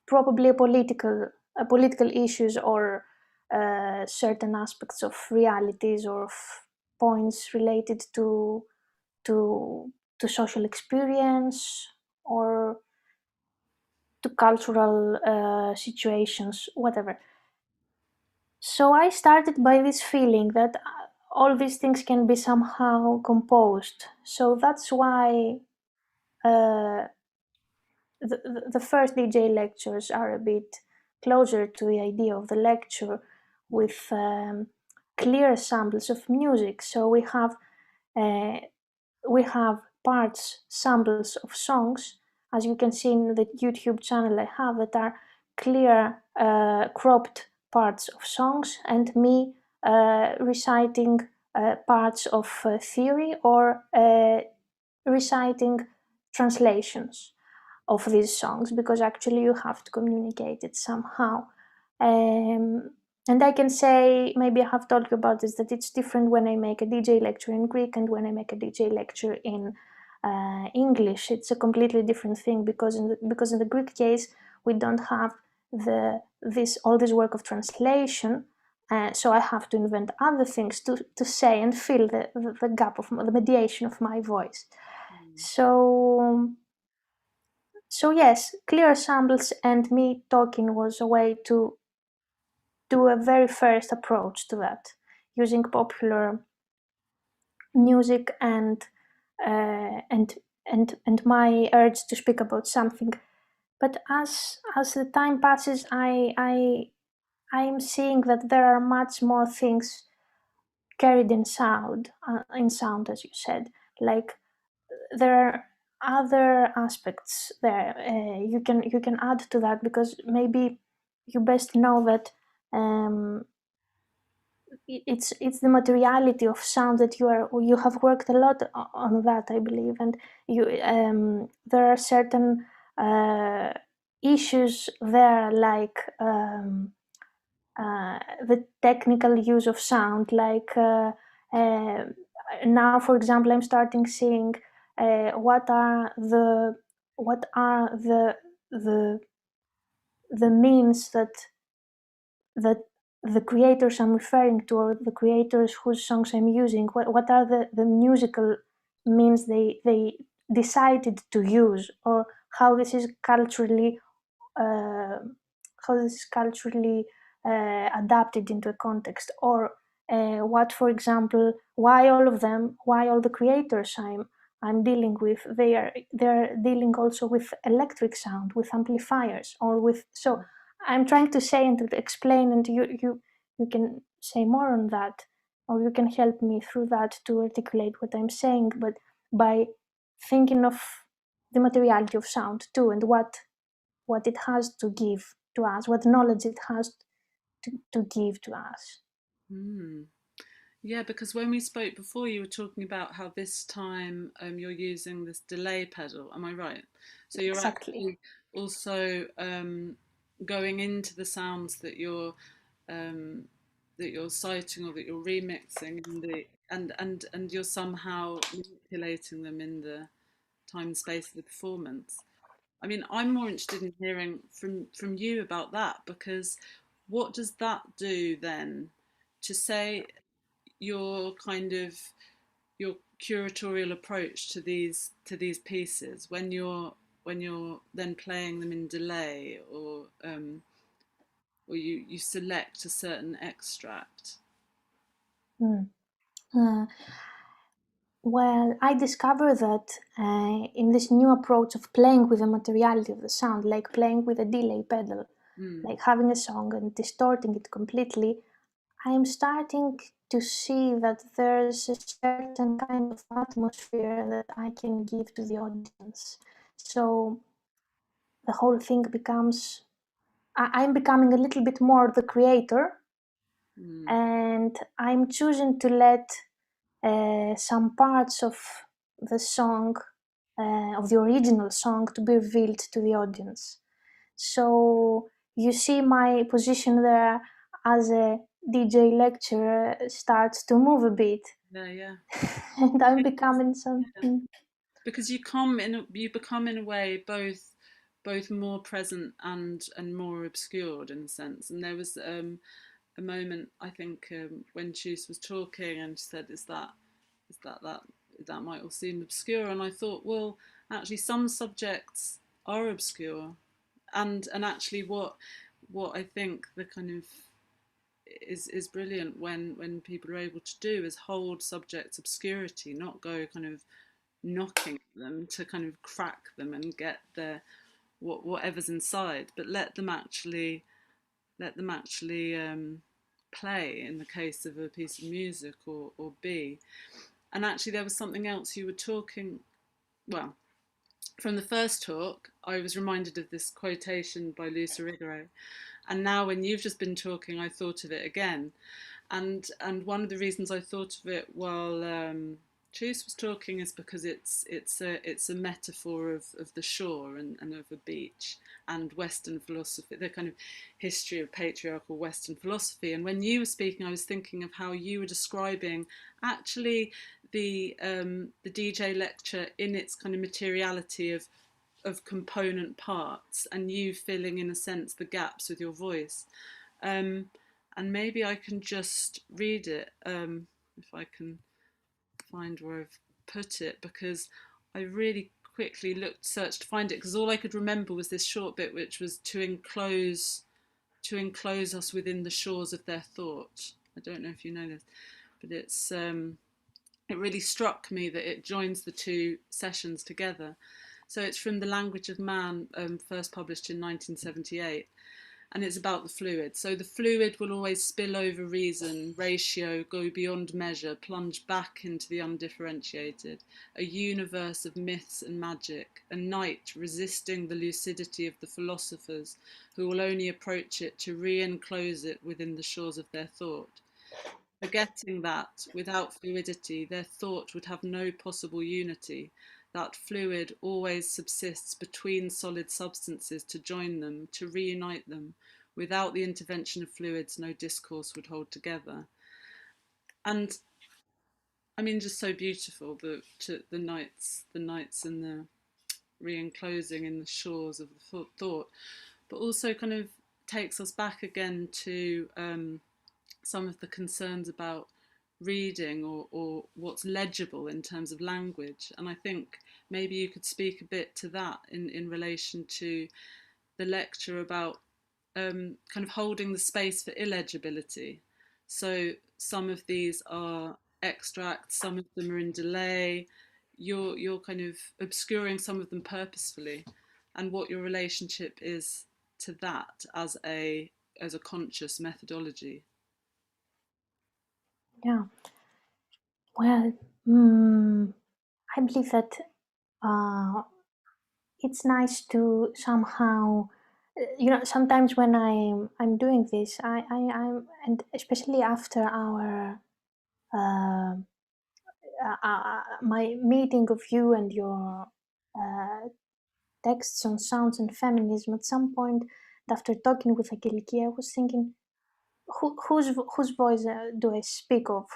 Probably political issues, or certain aspects of realities or of points related to social experience or to cultural situations, whatever. So I started by this feeling that all these things can be somehow composed. So that's why the first DJ lectures are a bit closer to the idea of the lecture, with clear samples of music. So we have parts, samples of songs, as you can see in the YouTube channel I have, that are clear cropped parts of songs, and me reciting parts of theory, or reciting translations of these songs, because actually you have to communicate it somehow. And I can say, maybe I have told you about this, that it's different when I make a DJ lecture in Greek and when I make a DJ lecture in English. It's a completely different thing, because in the Greek case we don't have all this work of translation. So I have to invent other things to say and fill the gap of the mediation of my voice. So yes, clear samples and me talking was a way to do a very first approach to that, using popular music and my urge to speak about something. But as the time passes, I am seeing that there are much more things carried in sound, as you said. Like, there are other aspects there you can add to that, because maybe you best know that it's the materiality of sound that you have worked a lot on that, I believe, and you there are certain issues there, like the technical use of sound, like now, for example, I'm starting seeing what are the means that the creators I'm referring to, or the creators whose songs I'm using, what are the musical means they decided to use, or how this is culturally adapted into a context, or what, for example, why all the creators I'm dealing with, they're dealing also with electric sound, with amplifiers, or with, so I'm trying to say and to explain, and you can say more on that, or you can help me through that to articulate what I'm saying, but by thinking of the materiality of sound too, and what it has to give to us, what knowledge it has to give to us. Yeah, because when we spoke before, you were talking about how this time you're using this delay pedal. Am I right? So you're Exactly. actually also going into the sounds that you're that you're citing or that you're remixing and you're somehow manipulating them in the time and space of the performance. I mean, I'm more interested in hearing from you about that, because what does that do then to say your curatorial approach to these pieces when you're then playing them in delay, or you select a certain extract? Well, I discovered that in this new approach of playing with the materiality of the sound, like playing with a delay pedal, like having a song and distorting it completely, I'm starting to see that there's a certain kind of atmosphere that I can give to the audience. So the whole thing becomes, I'm becoming a little bit more the creator, and I'm choosing to let some parts of the song, of the original song, to be revealed to the audience. So you see my position there as a DJ lecturer starts to move a bit. Yeah. And I'm becoming something. Because you become in a way both more present and more obscured in a sense. And there was a moment, I think, when Chus was talking and she said, "Is that might all seem obscure?" And I thought, well, actually, some subjects are obscure, and actually, what I think the kind of is brilliant when people are able to do is hold subjects' obscurity, not go kind of knocking at them to kind of crack them and get their whatever's inside, but let them actually play in the case of a piece of music or be. And actually there was something else you were talking, well, from the first talk I was reminded of this quotation by Luce Rigoro, and now when you've just been talking I thought of it again, and one of the reasons I thought of it while Chus was talking is because it's a metaphor of the shore and of a beach and Western philosophy, the kind of history of patriarchal Western philosophy. And when you were speaking, I was thinking of how you were describing actually the DJ lecture in its kind of materiality of component parts, and you filling in a sense the gaps with your voice. And maybe I can just read it if I can find where I've put it, because I really quickly searched to find it, because all I could remember was this short bit, which was to enclose us within the shores of their thought. I don't know if you know this, but it's it really struck me that it joins the two sessions together. So it's from The Language of Man, first published in 1978. And it's about the fluid. So the fluid will always spill over reason, ratio, go beyond measure, plunge back into the undifferentiated, a universe of myths and magic, a night resisting the lucidity of the philosophers who will only approach it to re-enclose it within the shores of their thought. Forgetting that, without fluidity, their thought would have no possible unity. That fluid always subsists between solid substances to join them, to reunite them. Without the intervention of fluids, no discourse would hold together. And I mean, just so beautiful, the nights and the re-enclosing in the shores of the thought, but also kind of takes us back again to some of the concerns about reading or what's legible in terms of language. And I think maybe you could speak a bit to that in relation to the lecture about kind of holding the space for illegibility. So some of these are extracts, some of them are in delay. You're kind of obscuring some of them purposefully, and what your relationship is to that as a conscious methodology. Yeah. Well, I believe that it's nice to somehow, sometimes when I'm doing this, I'm and especially after our my meeting of you and your texts on sounds and feminism, at some point after talking with Angeliki, I was thinking, whose voice do I speak of?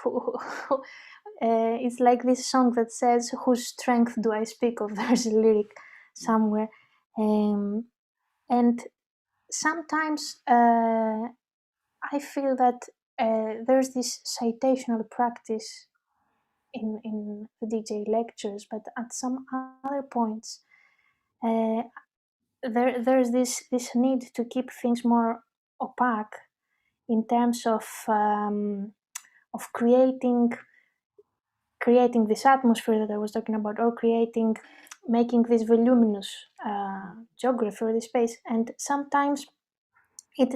It's like this song that says, whose strength do I speak of? There's a lyric somewhere. And sometimes I feel that there's this citational practice in the DJ lectures, but at some other points, there's this need to keep things more opaque in terms of creating this atmosphere that I was talking about, or making this voluminous geography of the space. And sometimes it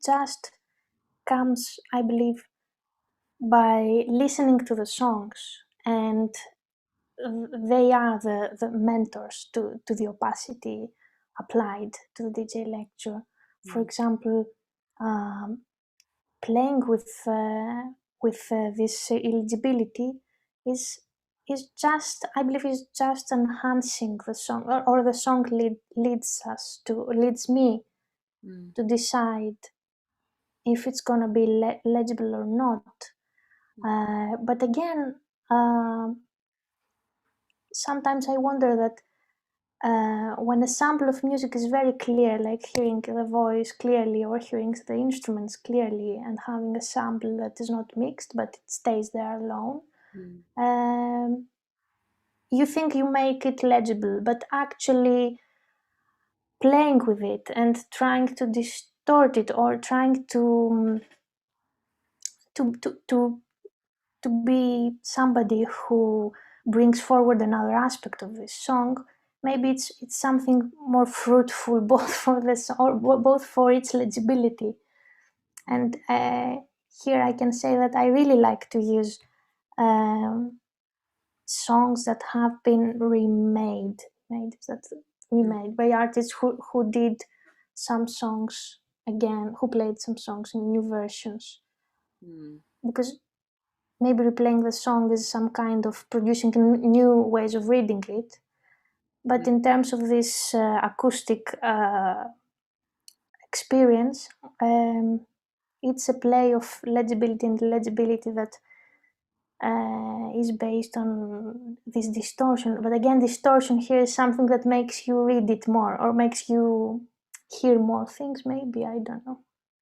just comes, I believe, by listening to the songs, and they are the mentors to the opacity applied to the DJ lecture. For example, playing with this illegibility is just, I believe, is just enhancing the song, or the song leads me to decide if it's gonna be legible or not. But again, sometimes I wonder that when a sample of music is very clear, like hearing the voice clearly or hearing the instruments clearly, and having a sample that is not mixed but it stays there alone, you think you make it legible, but actually playing with it and trying to distort it, or trying to be somebody who brings forward another aspect of this song, maybe it's something more fruitful, both for this, or both for its legibility. And here I can say that I really like to use songs that have been remade by artists who did some songs again, who played some songs in new versions, because maybe replaying the song is some kind of producing new ways of reading it. But in terms of this acoustic experience, it's a play of legibility and legibility that is based on this distortion. But again, distortion here is something that makes you read it more, or makes you hear more things, maybe, I don't know.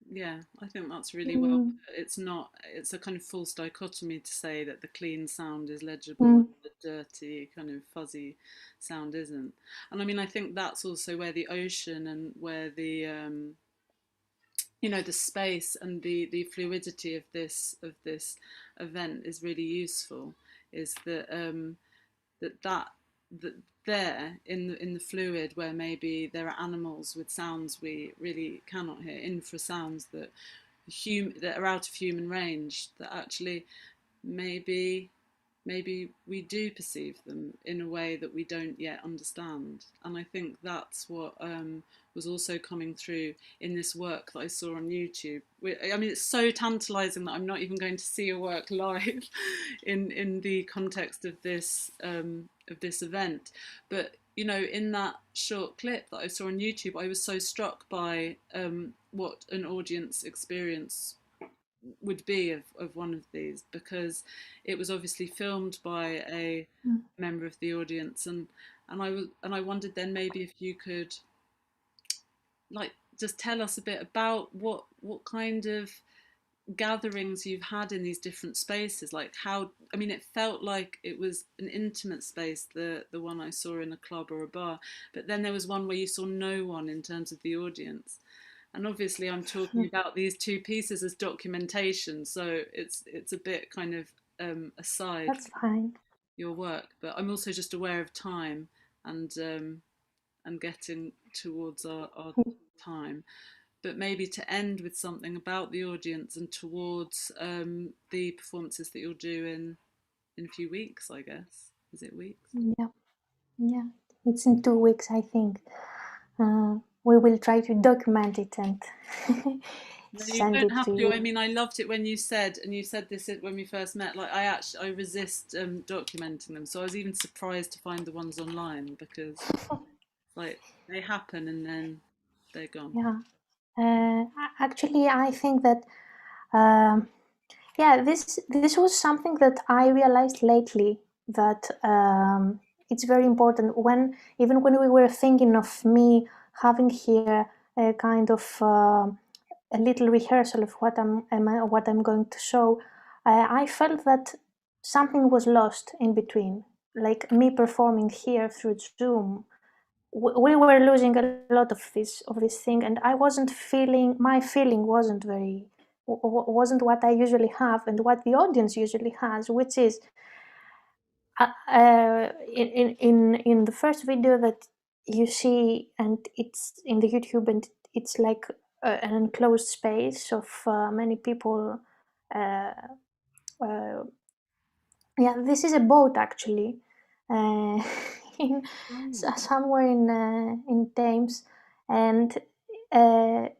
Yeah, I think that's really well. It's a kind of false dichotomy to say that the clean sound is legible and the dirty, kind of fuzzy sound isn't. And I mean, I think that's also where the ocean and where the the space and the fluidity of this event is really useful. Is that that there in the fluid, where maybe there are animals with sounds we really cannot hear, infrasounds that are out of human range, that actually maybe we do perceive them in a way that we don't yet understand. And I think that's what was also coming through in this work that I saw on YouTube. I mean, it's so tantalizing that I'm not even going to see your work live in the context of this event. But in that short clip that I saw on YouTube, I was so struck by what an audience experience would be of one of these, because it was obviously filmed by a member of the audience, and I wondered then maybe if you could just tell us a bit about what kind of gatherings you've had in these different spaces, like how, I mean, it felt like it was an intimate space, the one I saw in a club or a bar, but then there was one where you saw no one in terms of the audience. And obviously I'm talking about these two pieces as documentation, so it's a bit kind of aside. That's fine. Your work, but I'm also just aware of time and getting towards our time. But maybe to end with something about the audience and towards the performances that you'll do in a few weeks, I guess. Is it weeks? Yeah, it's in 2 weeks, I think. We will try to document it and No, you send don't it have to to. you. I mean, I loved it when you said, and you said this when we first met, like I resist documenting them. So I was even surprised to find the ones online, because like they happen and then they're gone. Yeah. Actually, I think that Yeah, this was something that I realized lately, that it's very important even when we were thinking of me having here a kind of a little rehearsal of what I'm going to show. I felt that something was lost in between, like me performing here through Zoom. We were losing a lot of this thing, and I wasn't feeling, my feeling wasn't wasn't what I usually have and what the audience usually has, which is in the first video that you see, and it's in the YouTube, and it's like an enclosed space of many people. Yeah, this is a boat actually, in, somewhere in Thames, and the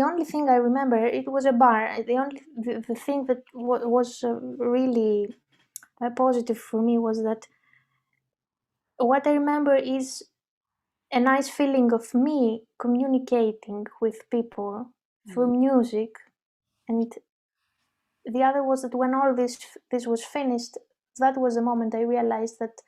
only thing I remember, it was a bar. The thing that was really positive for me was that what I remember is a nice feeling of me communicating with people through music, and the other was that when all this was finished, that was the moment I realized that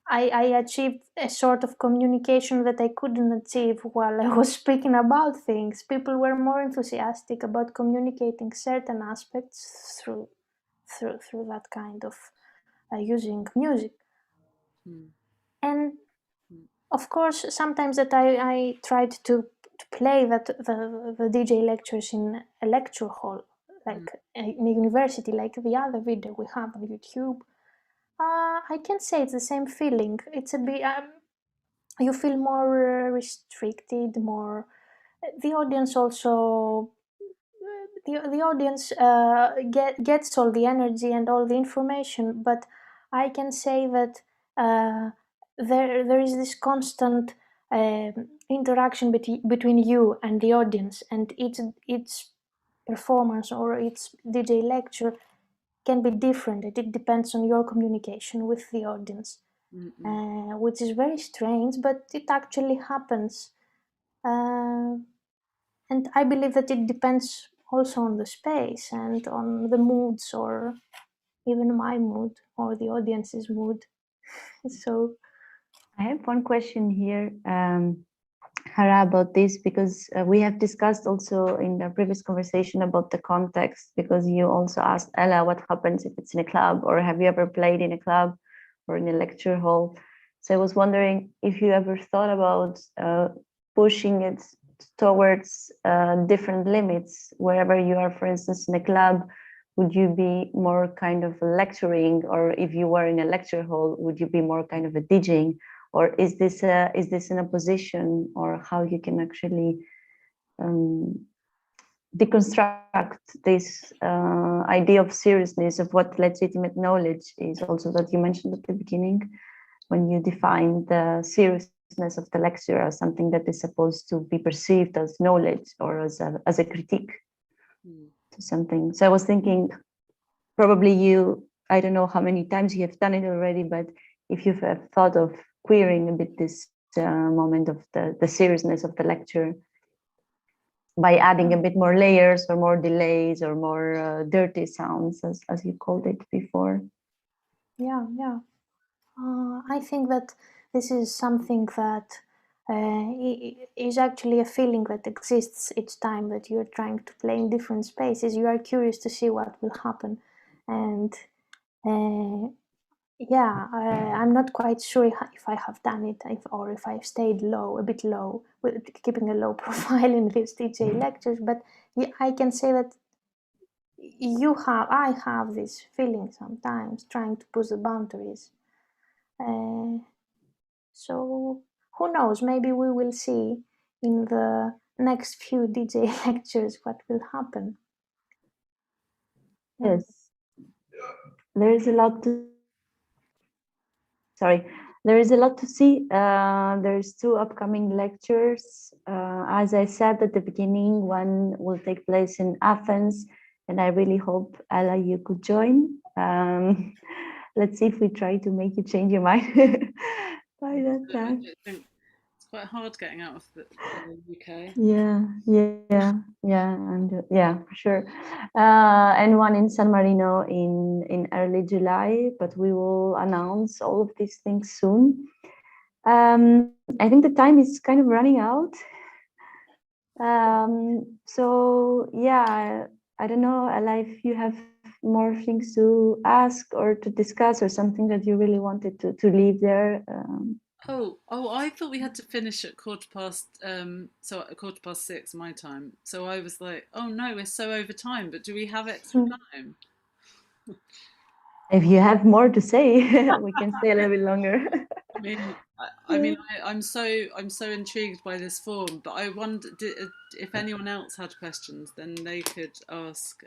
I achieved a sort of communication that I couldn't achieve while I was speaking about things. People were more enthusiastic about communicating certain aspects through that kind of using music. And of course, sometimes that I tried to play that the DJ lectures in a lecture hall, like in a university, like the other video we have on YouTube. I can say it's the same feeling. It's a bit, you feel more restricted, more. The audience also, the audience gets all the energy and all the information, but I can say that there is this constant interaction between you and the audience, and each performance or each DJ lecture can be different. It depends on your communication with the audience, which is very strange, but it actually happens. And I believe that it depends also on the space and on the moods, or even my mood or the audience's mood. So I have one question here, Chara, about this, because we have discussed also in the previous conversation about the context, because you also asked Ella what happens if it's in a club, or have you ever played in a club or in a lecture hall? So I was wondering if you ever thought about pushing it towards different limits. Wherever you are, for instance, in a club, would you be more kind of lecturing, or if you were in a lecture hall, would you be more kind of a DJing? Or is this in a position, or how you can actually deconstruct this idea of seriousness of what legitimate knowledge is, also that you mentioned at the beginning, when you define the seriousness of the lecture as something that is supposed to be perceived as knowledge or as a critique to something. So I was thinking, probably I don't know how many times you have done it already, but if you've thought of queering a bit this moment of the seriousness of the lecture by adding a bit more layers or more delays or more dirty sounds, as you called it before. Yeah. I think that this is something that is actually a feeling that exists each time that you're trying to play in different spaces. You are curious to see what will happen, and yeah, I'm not quite sure if I have done it, or if I've stayed a bit low, with keeping a low profile in these DJ lectures. But yeah, I can say that I have this feeling sometimes, trying to push the boundaries. So who knows? Maybe we will see in the next few DJ lectures what will happen. Yes, there is a lot to. Sorry, there is a lot to see. There's 2 upcoming lectures. As I said at the beginning, one will take place in Athens, and I really hope, Ella, you could join. Let's see if we try to make you change your mind by that time. It's quite hard getting out of the UK. Yeah, for sure. And one in San Marino in early July, but we will announce all of these things soon. I think the time is kind of running out. So yeah, I don't know, Ella, if you have more things to ask or to discuss, or something that you really wanted to leave there. Oh, I thought we had to finish at 6:15 my time. So I was like, oh no, we're so over time, but do we have extra time? If you have more to say, we can stay a little bit longer. I'm so intrigued by this form, but I wonder if anyone else had questions, then they could ask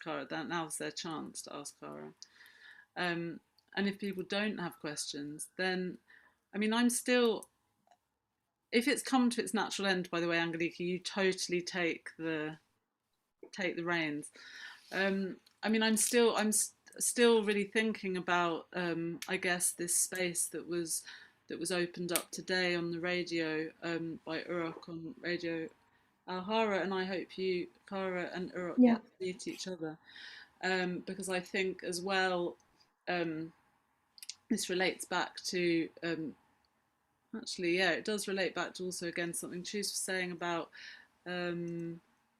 Chara. Now's their chance to ask Chara. And if people don't have questions, then I'm still. If it's come to its natural end, by the way, Angeliki, you totally take the reins. I'm still really thinking about, I guess, this space that was opened up today on the radio by Uruk on Radio Alhara, and I hope you, Chara and Uruk, get to meet each other, because I think as well, this relates back to it does relate back to also again something Chus was saying about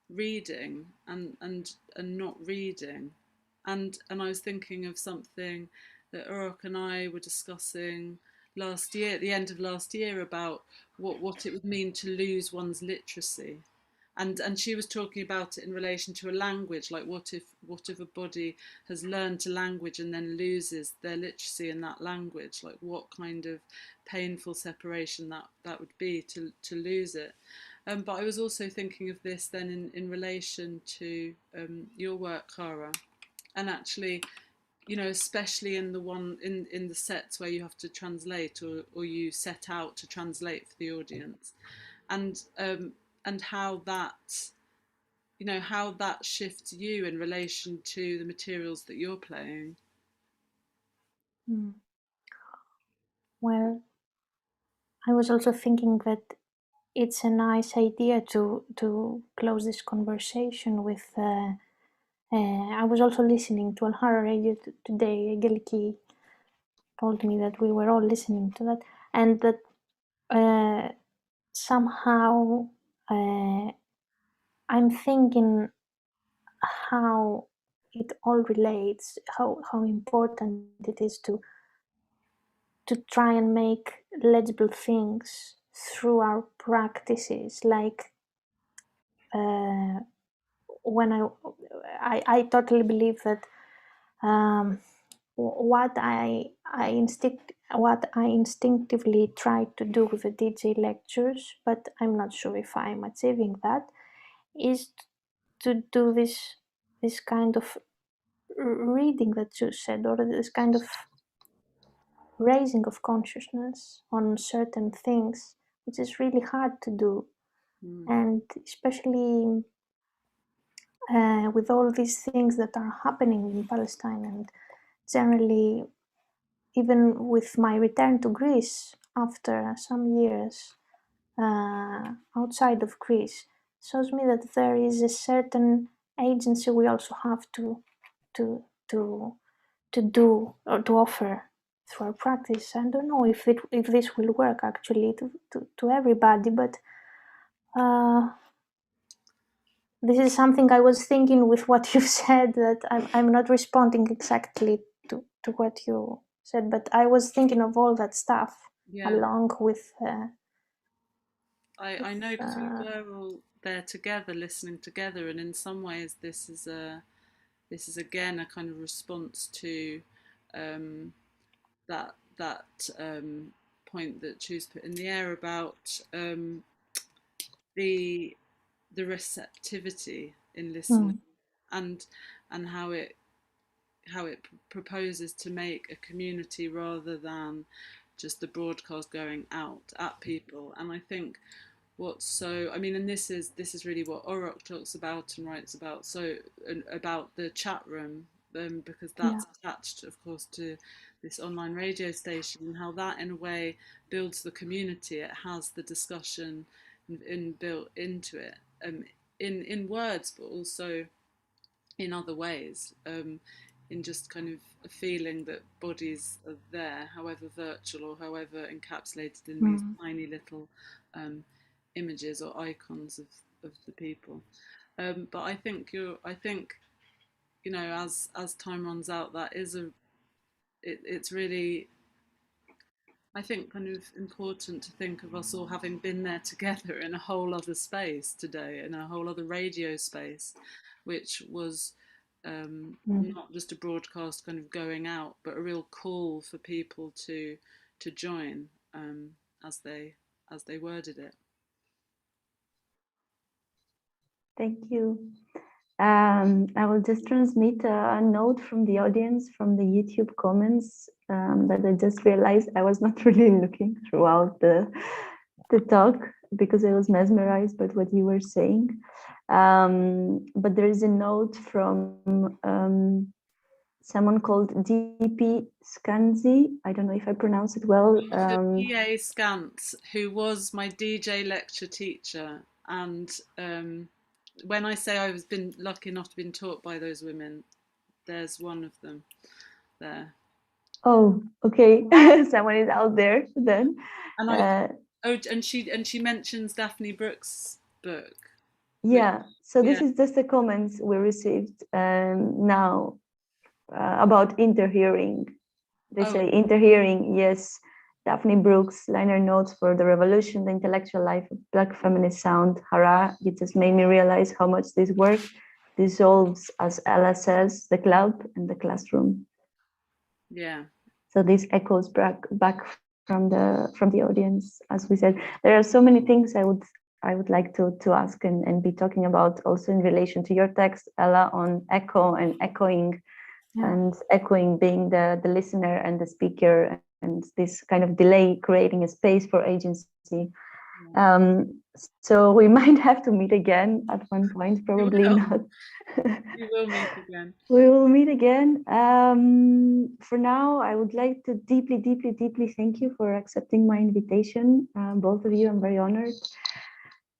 reading and not reading, and I was thinking of something that Uruk and I were discussing last year, at the end of last year, about what it would mean to lose one's literacy. And she was talking about it in relation to a language, like what if a body has learned a language and then loses their literacy in that language, like what kind of painful separation that would be to lose it. But I was also thinking of this then in relation to your work, Chara, and actually, especially in the sets where you have to translate, or you set out to translate for the audience, and how that shifts you in relation to the materials that you're playing. Well, I was also thinking that it's a nice idea to close this conversation with. I was also listening to Alhara Radio today. Angeliki told me that we were all listening to that, and that somehow I'm thinking how it all relates, how important it is to try and make legible things through our practices. Like when I totally believe that what I instinctively try to do with the DJ lectures, but I'm not sure if I'm achieving that, is to do this kind of reading that you said, or this kind of raising of consciousness on certain things, which is really hard to do. And especially with all these things that are happening in Palestine, and generally even with my return to Greece after some years outside of Greece, shows me that there is a certain agency we also have to do or to offer through our practice. I don't know if this will work actually to everybody, but this is something I was thinking with what you said, that I'm not responding exactly to what you said, but I was thinking of all that stuff along with. I know, because we were all there together, listening together, and in some ways this is again a kind of response to that point that Chus put in the air about the receptivity in listening, and how it proposes to make a community rather than just the broadcast going out at people. And I think and this is really what Uruk talks about and writes about, so about the chat room, because that's attached, of course, to this online radio station, and how that in a way builds the community. It has the discussion built into it, in words, but also in other ways, in just kind of a feeling that bodies are there, however virtual or however encapsulated in these tiny little images or icons of the people. But I think you know, as time runs out, that is it's really, I think, kind of important to think of us all having been there together in a whole other space today, in a whole other radio space, which was not just a broadcast kind of going out, but a real call for people to join, as they worded it. Thank you. I will just transmit a note from the audience, from the YouTube comments, that I just realized I was not really looking throughout the talk because I was mesmerized by what you were saying. But there is a note from someone called DP Scanzi. I don't know if I pronounce it well. PA Scant, who was my DJ lecture teacher, and when I say I've been lucky enough to be taught by those women, there's one of them there. Oh, okay. Someone is out there then. And and she mentions Daphne Brooks' book. Yeah. So this is just the comments we received now about interhearing. They say interhearing, yes. Daphne Brooks, liner notes for the revolution, the intellectual life of Black feminist sound. Chara, it just made me realize how much this work dissolves, as Ella says, the club and the classroom. Yeah. So this echoes back from the audience. As we said, there are so many things I would like to ask and be talking about, also in relation to your text, Ella, on echo and echoing, and echoing being the listener and the speaker, and this kind of delay creating a space for agency. So we might have to meet again at one point, probably not. We will meet again. We will meet again. For now, I would like to deeply, deeply, deeply thank you for accepting my invitation. Both of you, I'm very honored.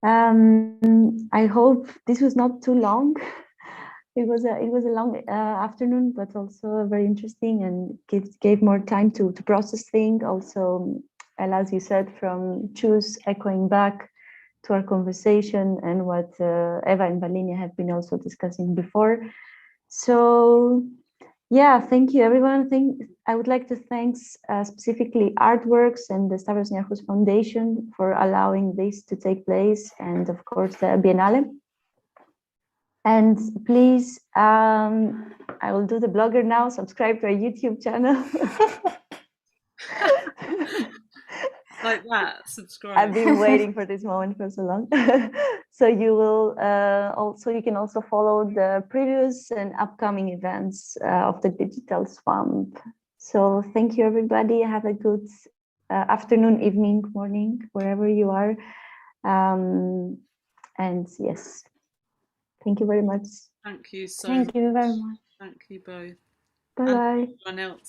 I hope this was not too long. It was a long afternoon, but also very interesting, and gave more time to process things. Also, as you said, from Chus echoing back to our conversation and what Eva and Valinia have been also discussing before. So, yeah, thank you, everyone. I would like to thank specifically Artworks and the Stavros Niarchos Foundation for allowing this to take place, and of course the Biennale. And please, I will do the blogger now, subscribe to our YouTube channel. Like that, subscribe. I've been waiting for this moment for so long. So you will you can also follow the previous and upcoming events of the Digital Swamp. So thank you, everybody. Have a good afternoon, evening, morning, wherever you are. And yes. Thank you very much. Thank you so much. Thank you very much. Thank you both. Bye-bye. And everyone else.